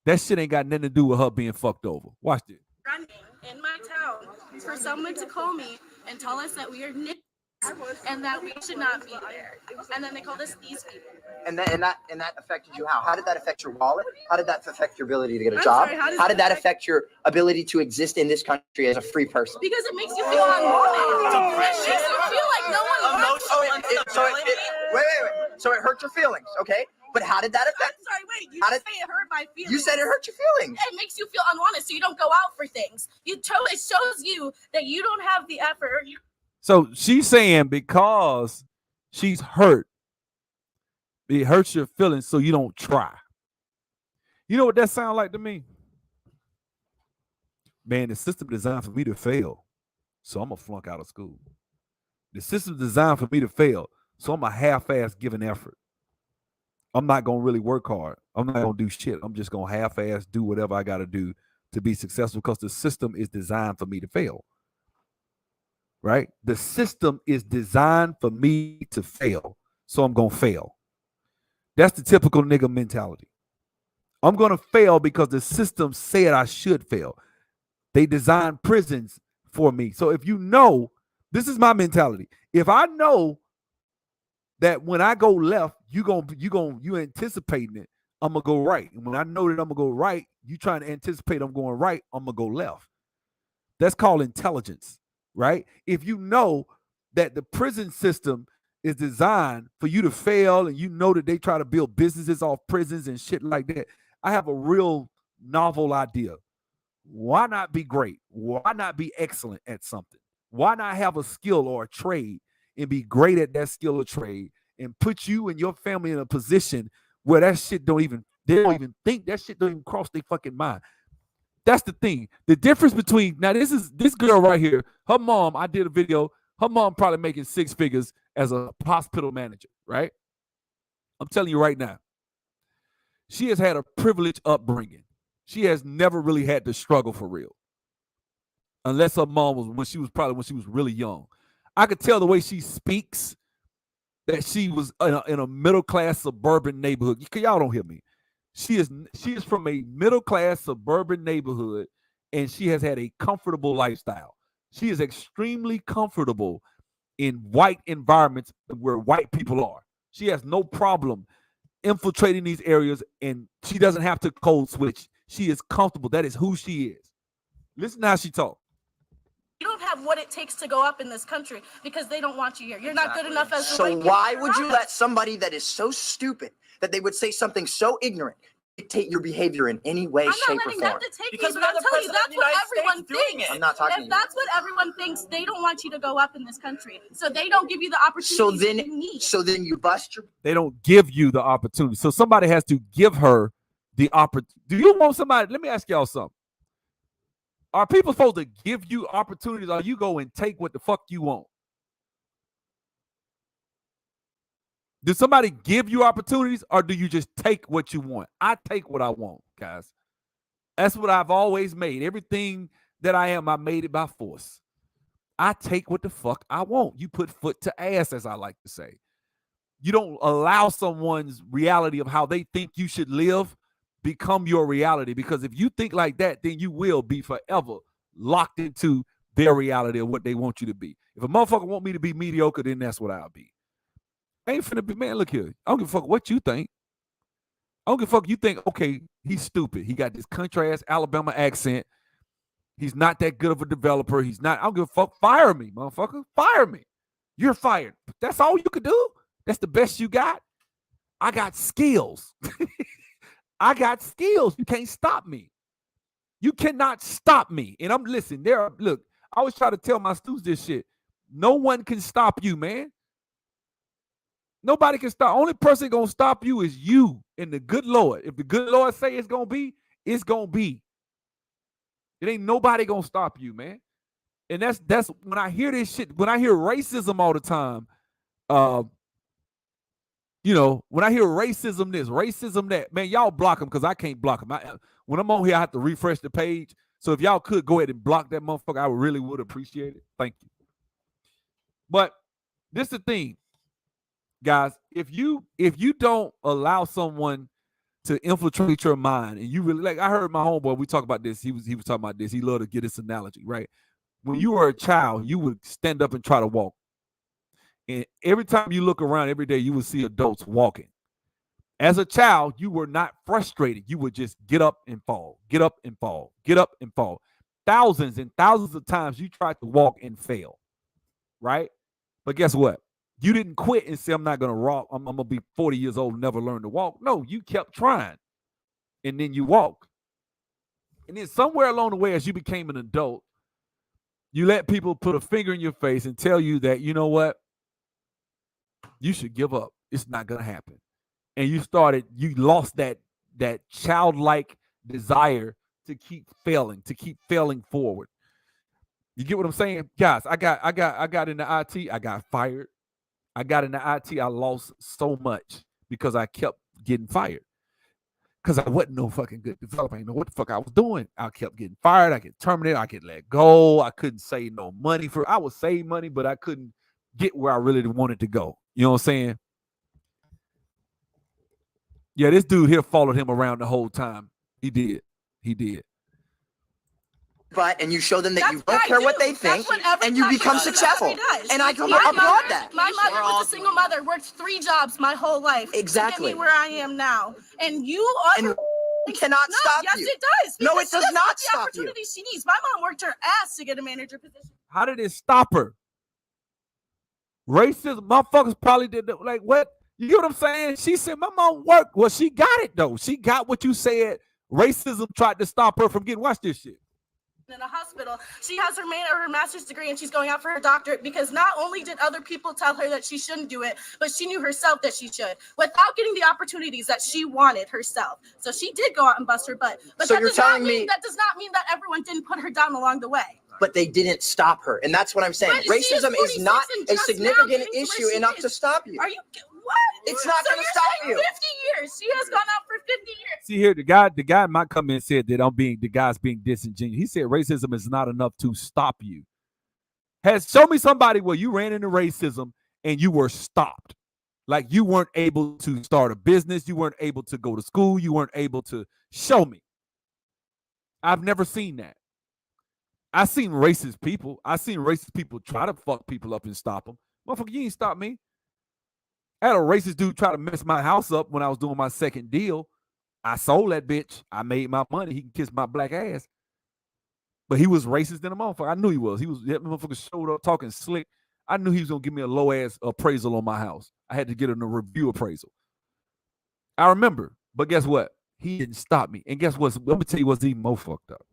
that shit ain't got nothing to do with her being fucked over. Watch this. Running in my town for someone to call me and tell us that we are niggas and that we should not be there. And then they called us these people. And that affected you how? How did that affect your wallet? How did that affect your ability to get a job? Sorry, how did that affect your ability to exist in this country as a free person? Because it makes you feel unwanted. It makes you feel like no one wants you. Wait. So it hurt your feelings, okay? But how did that affect? I'm sorry, wait. You say it hurt my feelings. You said it hurt your feelings. It makes you feel unwanted, so you don't go out for things. It shows you that you don't have the effort. So she's saying because she's hurt, it hurts your feelings, so you don't try. You know what that sounds like to me? Man, the system designed for me to fail, so I'm going to flunk out of school. The system designed for me to fail, so I'm a half-ass give an effort. I'm not going to really work hard. I'm not going to do shit. I'm just going to half-ass do whatever I got to do to be successful, because the system is designed for me to fail. Right? The system is designed for me to fail, so I'm going to fail. That's the typical nigga mentality. I'm going to fail because the system said I should fail. They designed prisons for me. So if you know, this is my mentality. If I know that when I go left, you anticipating it, I'm gonna go right. And when I know that I'm gonna go right, you trying to anticipate I'm going right, I'm gonna go left. That's called intelligence, right? If you know that the prison system is designed for you to fail, and you know that they try to build businesses off prisons and shit like that, I have a real novel idea. Why not be great? Why not be excellent at something? Why not have a skill or a trade and be great at that skill or trade and put you and your family in a position where that shit they don't even think, that shit don't even cross their fucking mind. That's the thing. The difference between, now this girl right here, her mom, I did a video, her mom probably making 6 figures as a hospital manager, right? I'm telling you right now, she has had a privileged upbringing. She has never really had to struggle for real. Unless her mom was when she was really young. I could tell the way she speaks that she was in a middle-class suburban neighborhood. Y'all don't hear me. She is from a middle-class suburban neighborhood, and she has had a comfortable lifestyle. She is extremely comfortable in white environments where white people are. She has no problem infiltrating these areas, and she doesn't have to code switch. She is comfortable. That is who she is. Listen to how she talks. You don't have what it takes to go up in this country because they don't want you here. You're not good enough as So why would you let somebody that is so stupid that they would say something so ignorant dictate your behavior in any way, shape, or form? Because I'm telling you, that's what everyone thinks. I'm not talking to If you. that's what everyone thinks, they don't want you to go up in this country. So they don't give you the opportunity. So then you bust your. They don't give you the opportunity. So somebody has to give her the opportunity. Do you want somebody? Let me ask y'all something. Are people supposed to give you opportunities, or you go and take what the fuck you want? Do somebody give you opportunities, or do you just take what you want? I take what I want, guys. That's what I've always made. Everything that I am, I made it by force. I take what the fuck I want. You put foot to ass, as I like to say. You don't allow someone's reality of how they think you should live become your reality, because if you think like that, then you will be forever locked into their reality of what they want you to be. If a motherfucker want me to be mediocre, then that's what I'll be. I ain't finna be, man, look here. I don't give a fuck what you think. I don't give a fuck you think, okay, he's stupid. He got this country-ass Alabama accent. He's not that good of a developer. He's not, I don't give a fuck. Fire me, motherfucker. Fire me. You're fired. That's all you could do? That's the best you got? I got skills. I got skills. You can't stop me. You cannot stop me. And look, I always try to tell my students this shit. No one can stop you, man. Nobody can stop. Only person gonna stop you is you and the good Lord. If the good Lord say it's gonna be, it's gonna be. It ain't nobody gonna stop you, man. And that's when I hear this shit, when I hear racism all the time, when I hear racism this, racism that, man, y'all block them because I can't block them. When I'm on here, I have to refresh the page. So if y'all could go ahead and block that motherfucker, I really would appreciate it. Thank you. But this is the thing, guys. If you don't allow someone to infiltrate your mind, and you really, like, I heard my homeboy, we talk about this. He was talking about this. He loved to get this analogy, right? When you were a child, you would stand up and try to walk. And every time you look around every day, you would see adults walking. As a child, you were not frustrated. You would just get up and fall, get up and fall, get up and fall. Thousands and thousands of times you tried to walk and fail, right? But guess what? You didn't quit and say, I'm not going to walk. I'm going to be 40 years old and never learn to walk. No, you kept trying. And then you walked. And then somewhere along the way, as you became an adult, you let people put a finger in your face and tell you that, you know what? You should give up. It's not going to happen. And you lost that childlike desire to keep failing forward. You get what I'm saying? Guys, I got into IT. I got fired. I got into IT. I lost so much because I kept getting fired. Because I wasn't no fucking good developer. I didn't know what the fuck I was doing. I kept getting fired. I get terminated. I get let go. I couldn't save no money I would save money, but I couldn't get where I really wanted to go. You know what I'm saying? Yeah, this dude here followed him around the whole time. He did. butt and you show them that That's you what don't I care do. what they That's think, what every and you black become person successful. does. And I My applaud mother- that. My mother was a single mother, worked 3 jobs my whole life Exactly. to get me where I am now. And you And cannot stop yes, you. it does. No, because it she does doesn't not get the stop you. opportunity she needs. My mom worked her ass to get a manager position. How did it stop her? Racism, motherfuckers probably did like what? You get what I'm saying? She said, my mom worked. Well, she got it though. She got what you said. Racism tried to stop her from getting. Watch this shit. In a hospital, she has her master's degree and she's going out for her doctorate because not only did other people tell her that she shouldn't do it, but she knew herself that she should without getting the opportunities that she wanted herself. So she did go out and bust her butt. But So that you're does not telling mean me- that does not mean that everyone didn't put her down along the way. But they didn't stop her, and that's what I'm saying. But she is Racism is 46 not and a just now significant getting to where issue she enough is. to stop you. Are you what? It's not So gonna you're stop saying you. 50 years. She has gone out for 50 years. See here, the guy in my comment said that the guy's being disingenuous. He said racism is not enough to stop you. Show me somebody where you ran into racism and you were stopped. Like you weren't able to start a business, you weren't able to go to school, you weren't able to show me. I've never seen that. I seen racist people. I seen racist people try to fuck people up and stop them. Motherfucker, you ain't stop me. I had a racist dude try to mess my house up when I was doing my second deal. I sold that bitch. I made my money. He can kiss my black ass. But he was racist in a motherfucker. I knew he was. That motherfucker showed up talking slick. I knew he was going to give me a low-ass appraisal on my house. I had to get a review appraisal. I remember. But guess what? He didn't stop me. And guess what? Let me tell you what's even more fucked up.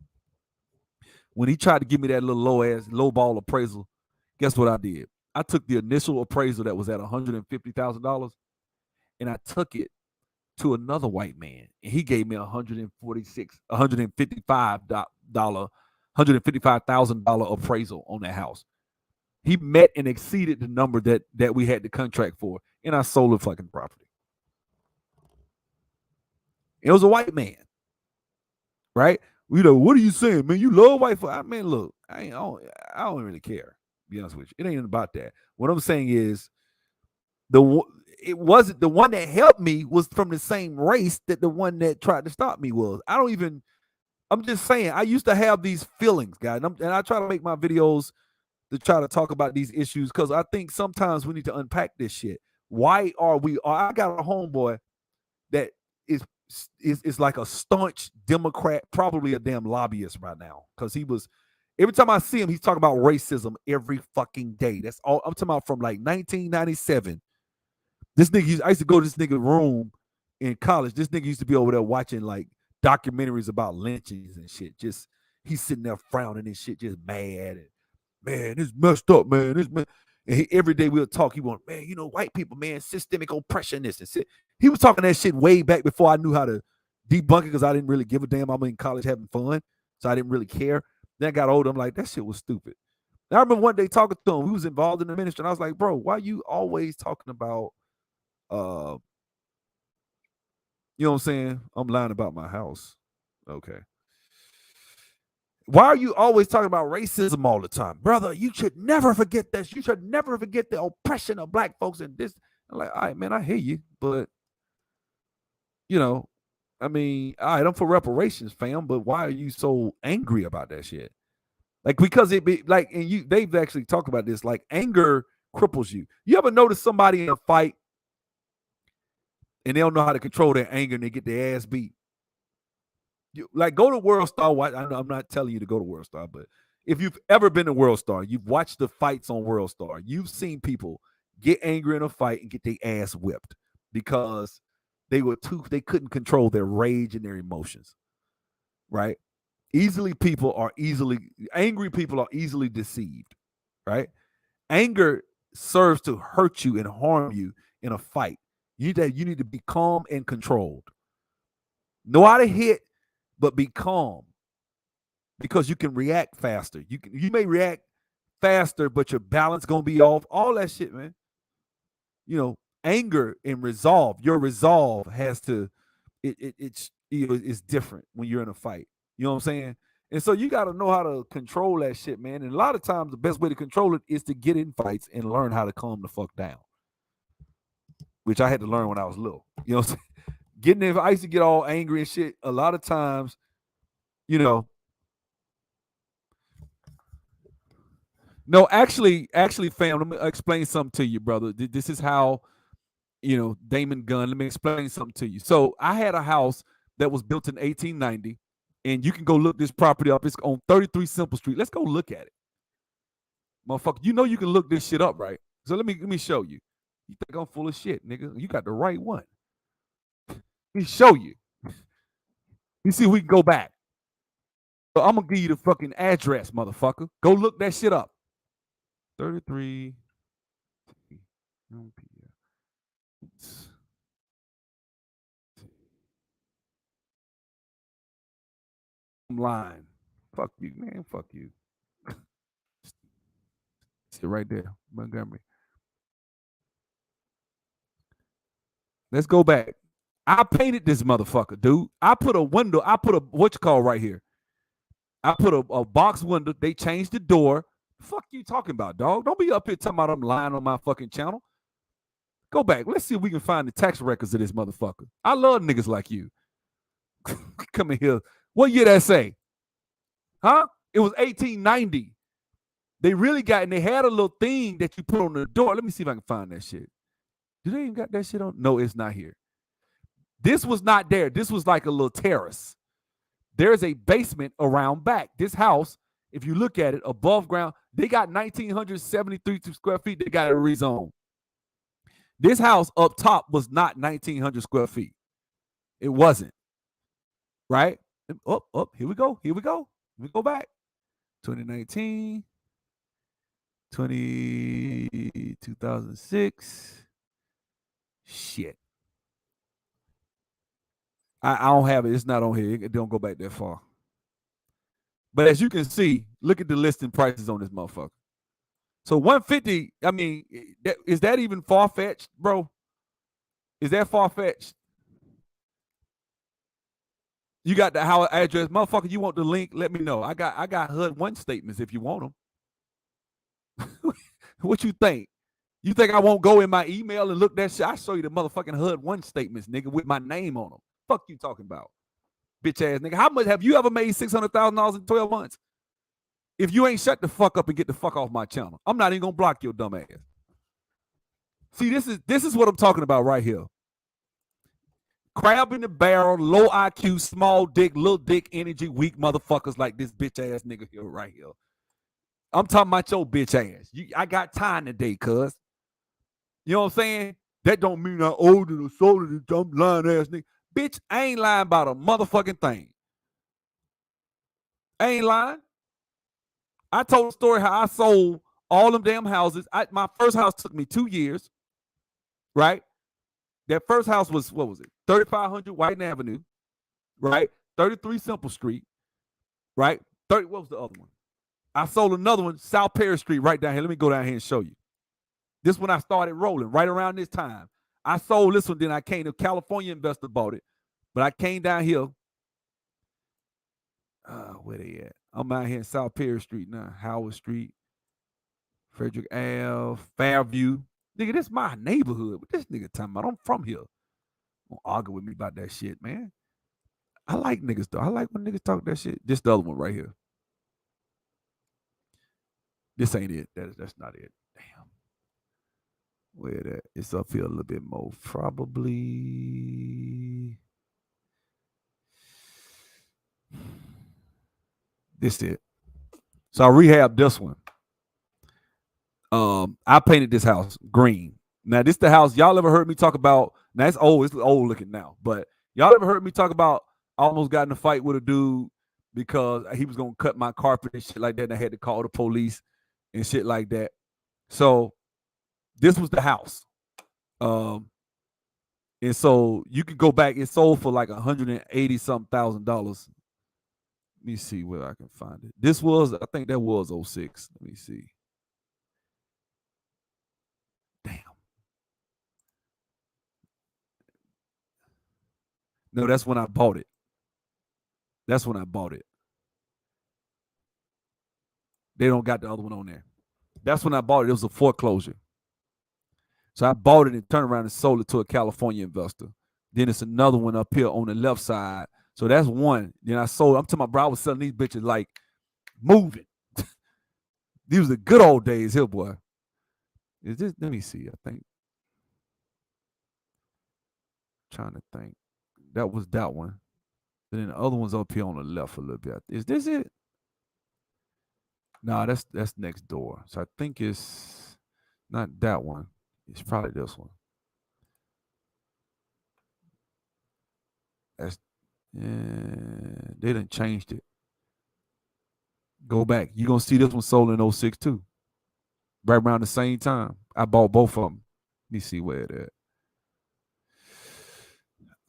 When he tried to give me that little low-ball appraisal, guess what I did? I took the initial appraisal that was at $150,000, and I took it to another white man, and he gave me $155,000 appraisal on that house. He met and exceeded the number that we had the contract for, and I sold the fucking property. It was a white man, right? You know, what are you saying, man? You love white folks? I mean, look, I don't really care. To be honest with you, it ain't about that. What I'm saying is, it wasn't the one that helped me was from the same race that the one that tried to stop me was. I'm just saying, I used to have these feelings, guys, and I try to make my videos to try to talk about these issues because I think sometimes we need to unpack this shit. Why are we? I got a homeboy that is like a staunch Democrat, probably a damn lobbyist right now, because he was. Every time I see him, he's talking about racism every fucking day. That's all I'm talking about from like 1997. This nigga, I used to go to this nigga room in college. This nigga used to be over there watching like documentaries about lynchings and shit. Just he's sitting there frowning and shit, just mad. And man, this messed up, man. And every day we'll talk. He want, man, you know, white people, man, systemic oppression, this and shit. He was talking that shit way back before I knew how to debunk it because I didn't really give a damn. I'm in college having fun, so I didn't really care. Then I got older. I'm like, that shit was stupid. And I remember one day talking to him. We was involved in the ministry, and I was like, bro, why you always talking about, you know what I'm saying? I'm lying about my house. Okay. Why are you always talking about racism all the time? Brother, you should never forget this. You should never forget the oppression of black folks and this. I'm like, all right, man, I hear you. But, you know, I mean, all right, I'm for reparations, fam, but why are you so angry about that shit? Like, because it be like, and they've actually talked about this, like anger cripples you. You ever notice somebody in a fight and they don't know how to control their anger and they get their ass beat? Like, go to World Star. I know I'm not telling you to go to World Star, but if you've ever been to World Star, you've watched the fights on World Star. You've seen people get angry in a fight and get their ass whipped because they couldn't control their rage and their emotions, right? Angry people are easily deceived, right? Anger serves to hurt you and harm you in a fight. You need to be calm and controlled. Know how to hit, but be calm, because you can react faster. You may react faster, but your balance gonna be off. All that shit, man. You know, anger and resolve. Your resolve has to. It's different when you're in a fight. You know what I'm saying? And so you got to know how to control that shit, man. And a lot of times the best way to control it is to get in fights and learn how to calm the fuck down, which I had to learn when I was little. You know what I'm saying? Getting in, I used to get all angry and shit. A lot of times, you know, No, actually, fam, let me explain something to you, brother. This is how, Damon Gunn. Let me explain something to you. So I had a house that was built in 1890, and you can go look this property up. It's on 33 Simple Street. Let's go look at it, motherfucker. You can look this shit up, right? So let me show you. You think I'm full of shit, nigga? You got the right one. Let me show you. You see, we can go back. So I'm gonna give you the fucking address, motherfucker. Go look that shit up. 33. I'm lying. Fuck you, man. Fuck you. Sit right there, Montgomery. Let's go back. I painted this motherfucker, dude. I put a window. I put a what you call right here. I put a box window. They changed the door. Fuck you talking about, dog? Don't be up here talking about I'm lying on my fucking channel. Go back. Let's see if we can find the tax records of this motherfucker. I love niggas like you. Come in here. What year that say? Huh? It was 1890. They really got, and they had a little thing that you put on the door. Let me see if I can find that shit. Do they even got that shit on? No, it's not here. This was not there. This was like a little terrace. There's a basement around back. This house, if you look at it, above ground, they got 1,973 square feet. They got it rezoned. This house up top was not 1,900 square feet. It wasn't. Right? Up. Here we go. Let me go back. 2019. 2006. Shit. I don't have it. It's not on here. It don't go back that far. But as you can see, look at the listing prices on this motherfucker. So 150, I mean, is that even far-fetched, bro? Is that far-fetched? You got the Howard address. Motherfucker, you want the link? Let me know. I got HUD-1 statements if you want them. What you think? You think I won't go in my email and look that shit? I show you the motherfucking HUD-1 statements, nigga, with my name on them. Fuck you talking about, bitch ass nigga. How much have you ever made $600,000 in 12 months? If you ain't shut the fuck up and get the fuck off my channel, I'm not even gonna block your dumb ass. See, this is what I'm talking about right here. Crab in the barrel, low IQ, small dick, little dick energy, weak motherfuckers like this bitch ass nigga here right here. I'm talking about your bitch ass. I got time today, cuz. You know what I'm saying? That don't mean I'm older or solar than dumb lying ass nigga. Bitch, I ain't lying about a motherfucking thing. I ain't lying. I told a story how I sold all them damn houses. My first house took me 2 years, right? That first house was, what was it? 3500 White Avenue, right? 33 Simple Street, right? What was the other one? I sold another one, South Perry Street, right down here. Let me go down here and show you. This one I started rolling right around this time. I sold this one, then I came to California investor bought it. But I came down here. Where they at? I'm out here in South Perry Street now. Howard Street, Frederick Ave, Fairview. Nigga, this is my neighborhood. What this nigga talking about? I'm from here. Don't argue with me about that shit, man. I like niggas, though. I like when niggas talk that shit. This the other one right here. This ain't it. That's not it. Damn. Where that? It's up here a little bit more. Probably. This it. So I rehabbed this one. I painted this house green. Now, this the house y'all ever heard me talk about. Now, it's old. It's old looking now. But y'all ever heard me talk about I almost got in a fight with a dude because he was going to cut my carpet and shit like that. And I had to call the police and shit like that. So this was the house. And so you could go back. It sold for like $180-something thousand. Let me see where I can find it. This was, I think that was 06. Let me see. Damn. No, that's when I bought it. That's when I bought it. They don't got the other one on there. That's when I bought it. It was a foreclosure. So I bought it and turned around and sold it to a California investor. Then it's another one up here on the left side. So that's one. Then I sold. I'm telling my bro, I was selling these bitches like moving. These was the good old days here, boy. Is this? Let me see. I think. Trying to think. That was that one. And then the other one's up here on the left a little bit. Is this it? Nah, that's next door. So I think it's not that one. It's probably this one. That's they done changed it. Go back. You're gonna see this one sold in 06 too. Right around the same time. I bought both of them. Let me see where it at.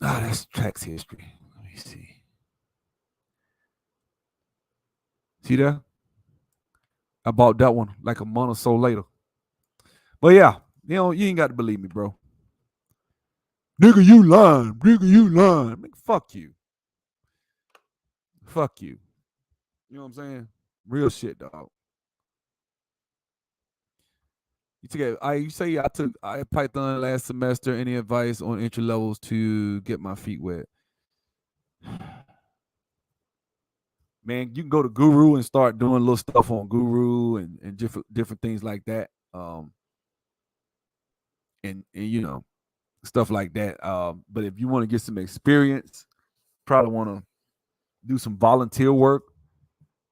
Ah, that's Trax history. Let me see. See that? I bought that one like a month or so later. But yeah, you ain't got to believe me, bro. Nigga, you lying. Nigga, you lying. Nigga, fuck you. Fuck you. You know what I'm saying? Real shit, dog. You say I took Python last semester. Any advice on entry levels to get my feet wet? Man, you can go to Guru and start doing little stuff on Guru and different things like that. And you know, stuff like that. But if you want to get some experience, probably want to do some volunteer work.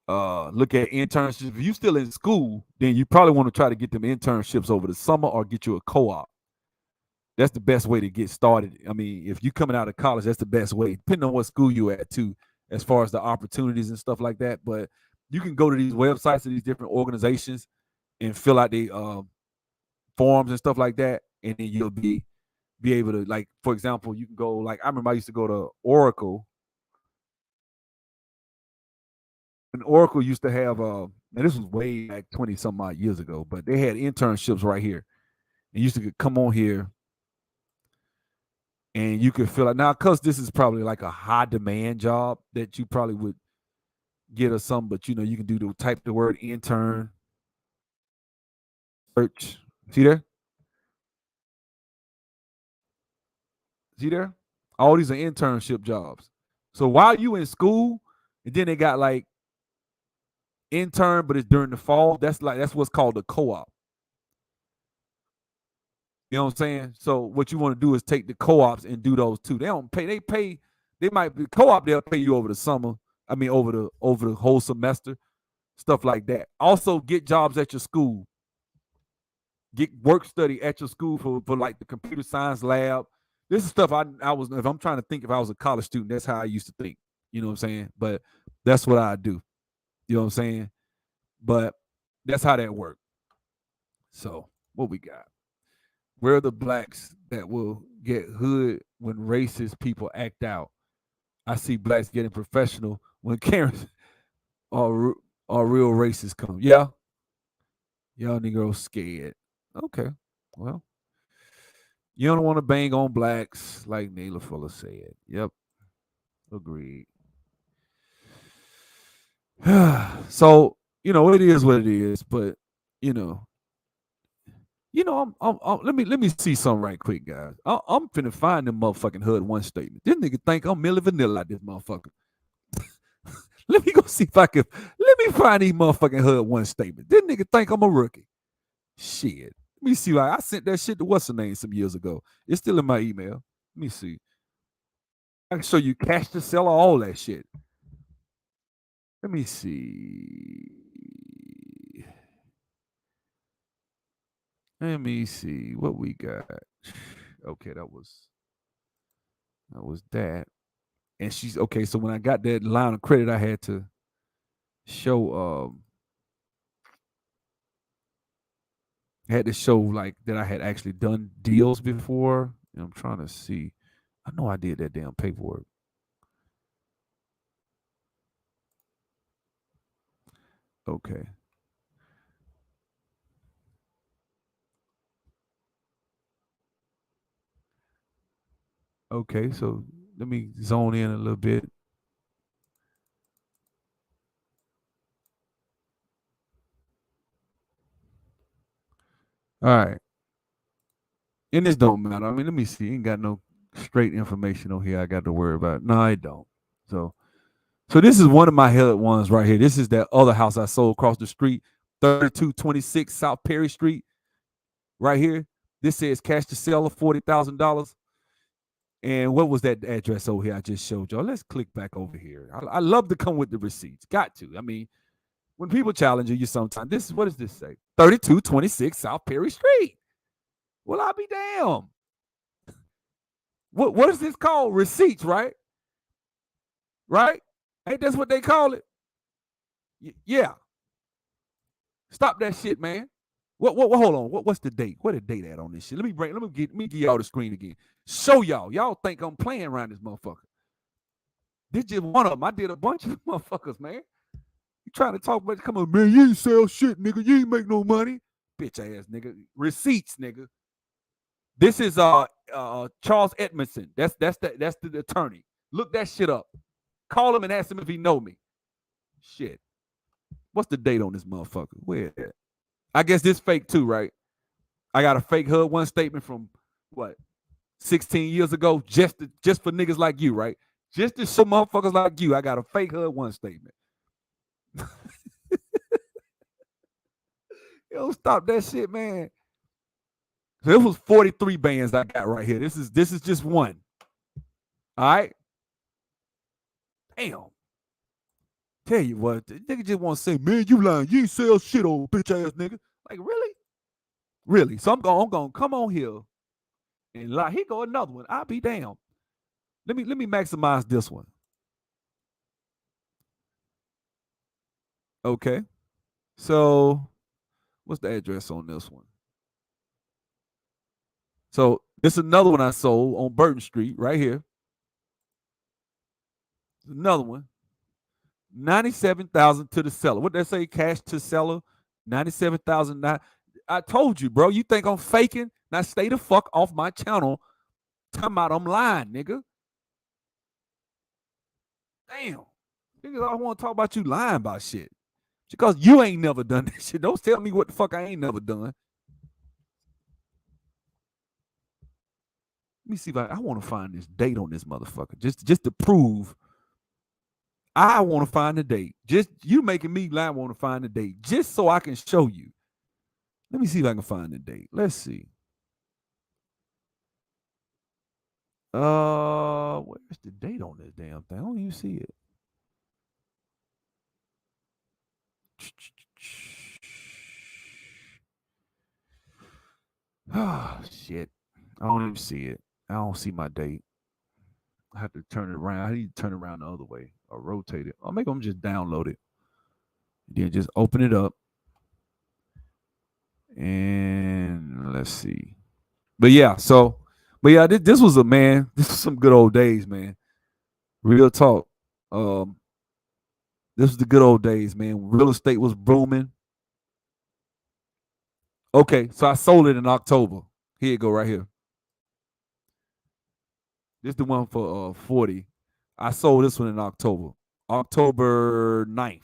Look at internships. If you still in school, then you probably want to try to get them internships over the summer or get you a co-op. That's the best way to get started. I mean, if you're coming out of college, that's the best way, depending on what school you're at too, as far as the opportunities and stuff like that. But you can go to these websites of these different organizations and fill out the forms and stuff like that, and then you'll be able to, like, for example, you can go, like, I remember I used to go to Oracle. And Oracle used to have, and this was way back 20 some odd years ago, but they had internships right here. And used to come on here and you could fill out. Now, because this is probably like a high demand job that you probably would get or something, but you know, you can type the word intern, search. See there? See there? All these are internship jobs. So while you in school, and then they got like intern, but it's during the fall. That's what's called a co-op. You know what I'm saying? So what you want to do is take the co-ops and do those too. They don't pay. They might be co-op. They'll pay you over the summer. I mean, over the whole semester, stuff like that. Also, get jobs at your school. Get work study at your school for like the computer science lab. This is stuff I was. If I'm trying to think, if I was a college student, that's how I used to think. You know what I'm saying? But that's what I do. You know what I'm saying? But that's how that worked. So what we got? Where are the blacks that will get hood when racist people act out? I see blacks getting professional when Karens or real racists come. Yeah. Y'all Negroes scared. Okay. Well, you don't want to bang on blacks like Naylor Fuller said. Yep. Agreed. So, you know, it is what it is, but you know, let me see something right quick, guys. I'm finna find them motherfucking HUD one statement. This nigga think I'm Milli Vanilli out this motherfucker. Let me go see if I can. Let me find these motherfucking HUD one statement. This nigga think I'm a rookie. Shit. Let me see. I sent that shit to what's her name some years ago. It's still in my email. Let me see. I can show you cash to sell all that shit. Let me see. Let me see what we got. Okay, that was that. And she's okay. So when I got that line of credit, I had to show like that I had actually done deals before. And I'm trying to see. I know I did that damn paperwork. Okay. Okay, so let me zone in a little bit. All right. And this don't matter. I mean, let me see. Ain't got no straight information on here I got to worry about. No, I don't. So this is one of my HUD ones right here. This is that other house I sold across the street. 3226 South Perry Street. Right here. This says cash to seller, $40,000. And what was that address over here I just showed y'all? Let's click back over here. I love to come with the receipts. Got to. I mean, when people challenge you sometimes, what does this say? 3226 South Perry Street. Well, I'll be damned. What is this called? Receipts, right? Right? Ain't that's what they call it? Yeah. Stop that shit, man. What hold on. What's the date? What the date at on this shit? Let me give y'all the screen again. Show y'all. Y'all think I'm playing around this motherfucker. This just one of them. I did a bunch of motherfuckers, man. You trying to talk about, come on, man, you ain't sell shit, nigga. You ain't make no money. Bitch ass nigga. Receipts, nigga. This is Charles Edmondson. That's the attorney. Look that shit up. Call him and ask him if he know me. Shit. What's the date on this motherfucker? Where is that? I guess this fake too, right? I got a fake HUD-1 statement from what, 16 years ago, just for niggas like you, right? Just to show motherfuckers like you, I got a fake HUD-1 statement. Yo, stop that shit, man. So it was 43 bands I got right here. This is just one. All right. Damn. Tell you what, the nigga just want to say, man, you lying. You ain't sell shit, old bitch ass nigga. Like, really? Really? So I'm going to come on here and lie. Here go another one. I'll be damned. Let me maximize this one. Okay. So what's the address on this one? So this is another one I sold on Burton Street right here. Another one. $97,000 to the seller. What they say? Cash to seller. $97,000. I told you, bro. You think I'm faking? Now stay the fuck off my channel. Talking about I'm lying, nigga. Damn. Niggas, I want to talk about you lying about shit. Because you ain't never done that shit. Don't tell me what the fuck I ain't never done. Let me see if I want to find this date on this motherfucker. Just to prove. I want to find the date. Just you making me lie. I want to find the date just so I can show you. Let me see if I can find the date. Let's see. Where's the date on this damn thing? I don't even see it. Ah, shit. I don't even see it. I don't see my date. I have to turn it around. I need to turn it around the other way or rotate it. Or maybe I'm just download it. Then just open it up. And let's see. But yeah, this was this was some good old days, man. Real talk. This was the good old days, man. Real estate was booming. Okay, so I sold it in October. Here you go, right here. This is the one for 40. I sold this one in October 9th,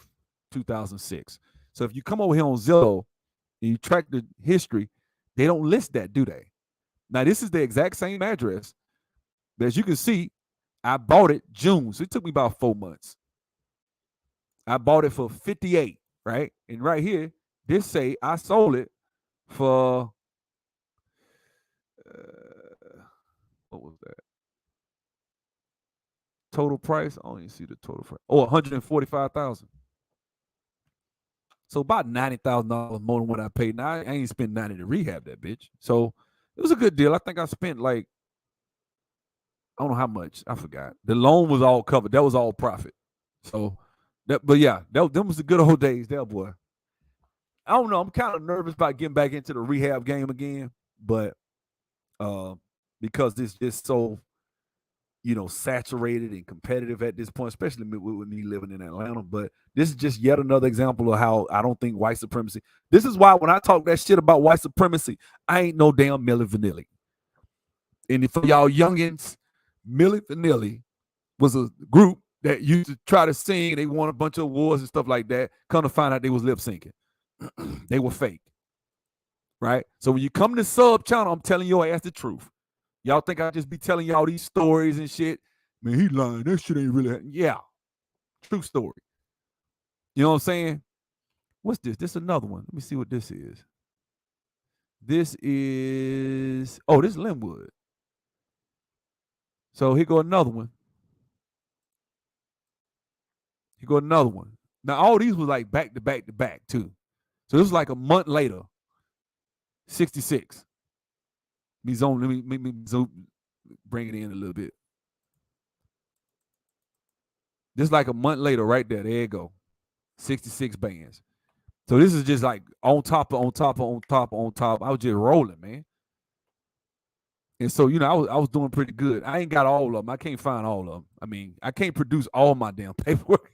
2006. So if you come over here on Zillow and you track the history, they don't list that, do they? Now, this is the exact same address. But as you can see, I bought it June. So it took me about 4 months. I bought it for 58, right? And right here, this say I sold it for, what was that? Total price, I don't even see the total price. Oh, $145,000. So about $90,000 more than what I paid. Now I ain't spent $90 to rehab that bitch. So it was a good deal. I think I spent like, I don't know how much. I forgot. The loan was all covered. That was all profit. So but yeah, them was the good old days there, boy. I don't know. I'm kind of nervous about getting back into the rehab game again, but because it's just so, saturated and competitive at this point, especially with me living in Atlanta. But this is just yet another example of how I don't think white supremacy. This is why when I talk that shit about white supremacy, I ain't no damn Milli Vanilli. And for y'all youngins, Milli Vanilli was a group that used to try to sing. They won a bunch of awards and stuff like that. Come to find out they was lip syncing. They were fake. Right? So when you come to sub channel, I'm telling your ass the truth. Y'all think I just be telling y'all these stories and shit? Man, he lying. That shit ain't really. Yeah. True story. You know what I'm saying? What's this? This is another one. Let me see what this is. This is, oh, this is Linwood. So here go another one. Here go another one. Now, all these was like back to back to back, too. So this was like a month later. 66. Let me zoom, bring it in a little bit. This is like a month later right there. There you go. 66 bands. So this is just like on top. I was just rolling, man. And so, you know, I was doing pretty good. I ain't got all of them. I can't find all of them. I mean, I can't produce all my damn paperwork.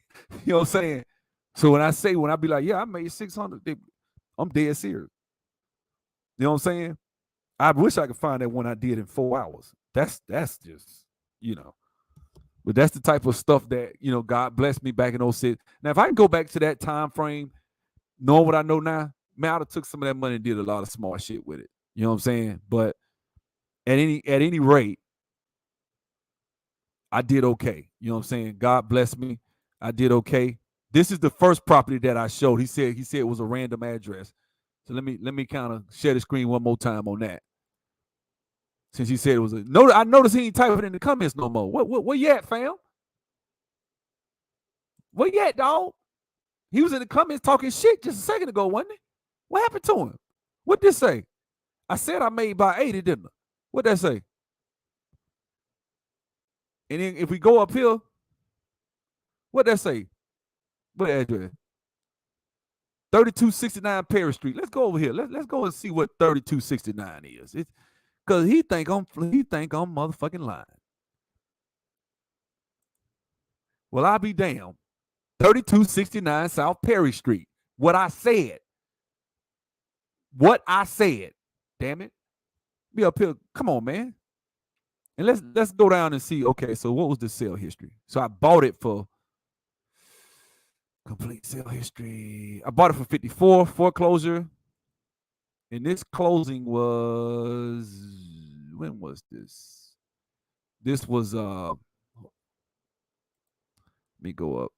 You know what I'm saying? So when I be like, yeah, I made 600, I'm dead serious. You know what I'm saying? I wish I could find that one I did in 4 hours. That's just, you know. But that's the type of stuff that, you know, God blessed me back in 06. Now, if I can go back to that time frame, knowing what I know now, man, I would have took some of that money and did a lot of smart shit with it. You know what I'm saying? But at any rate, I did okay. You know what I'm saying? God bless me. I did okay. This is the first property that I showed. He said it was a random address. So let me kind of share the screen one more time on that. Since he said it was I noticed he ain't typing in the comments no more. Where you at, fam? Where you at, dog? He was in the comments talking shit just a second ago, wasn't he? What happened to him? What did this say? I said I made by 80, didn't I? What that say? And then if we go up here, what that say? What address? 3269 Perry Street. Let's go over here. Let's go and see what 3269 is. It's because he think I'm motherfucking lying. Well, I'll be damned. 3269 South Perry Street. What I said. Damn it. Be up here. Come on, man. And let's go down and see. Okay, so what was the sale history? So I bought it for complete sale history. I bought it for 54 foreclosure. And this closing was, when was this? This was let me go up.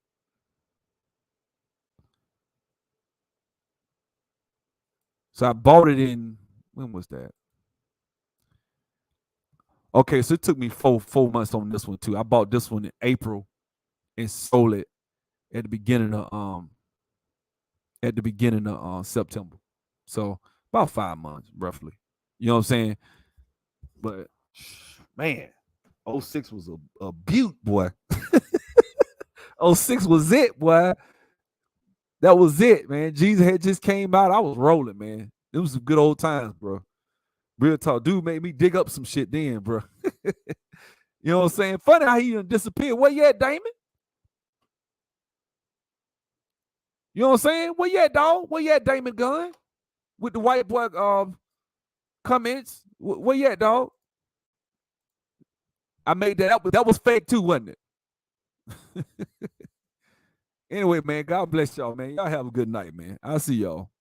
So I bought it in, when was that? Okay, so it took me four months on this one too. I bought this one in April and sold it at the beginning of September. So about 5 months, roughly. You know what I'm saying? But man, 06 was a beaut, boy. 06 was it, boy. That was it, man. Jesus had just came out. I was rolling, man. It was some good old times, bro. Real talk. Dude made me dig up some shit then, bro. You know what I'm saying? Funny how he done disappeared. Where you at, Damon? You know what I'm saying? Where you at, dog? Where you at, Damon Gunn? With the white boy comments. Where you at, dog? I made that up, but that was fake too, wasn't it? Anyway, man, God bless y'all, man. Y'all have a good night, man. I'll see y'all.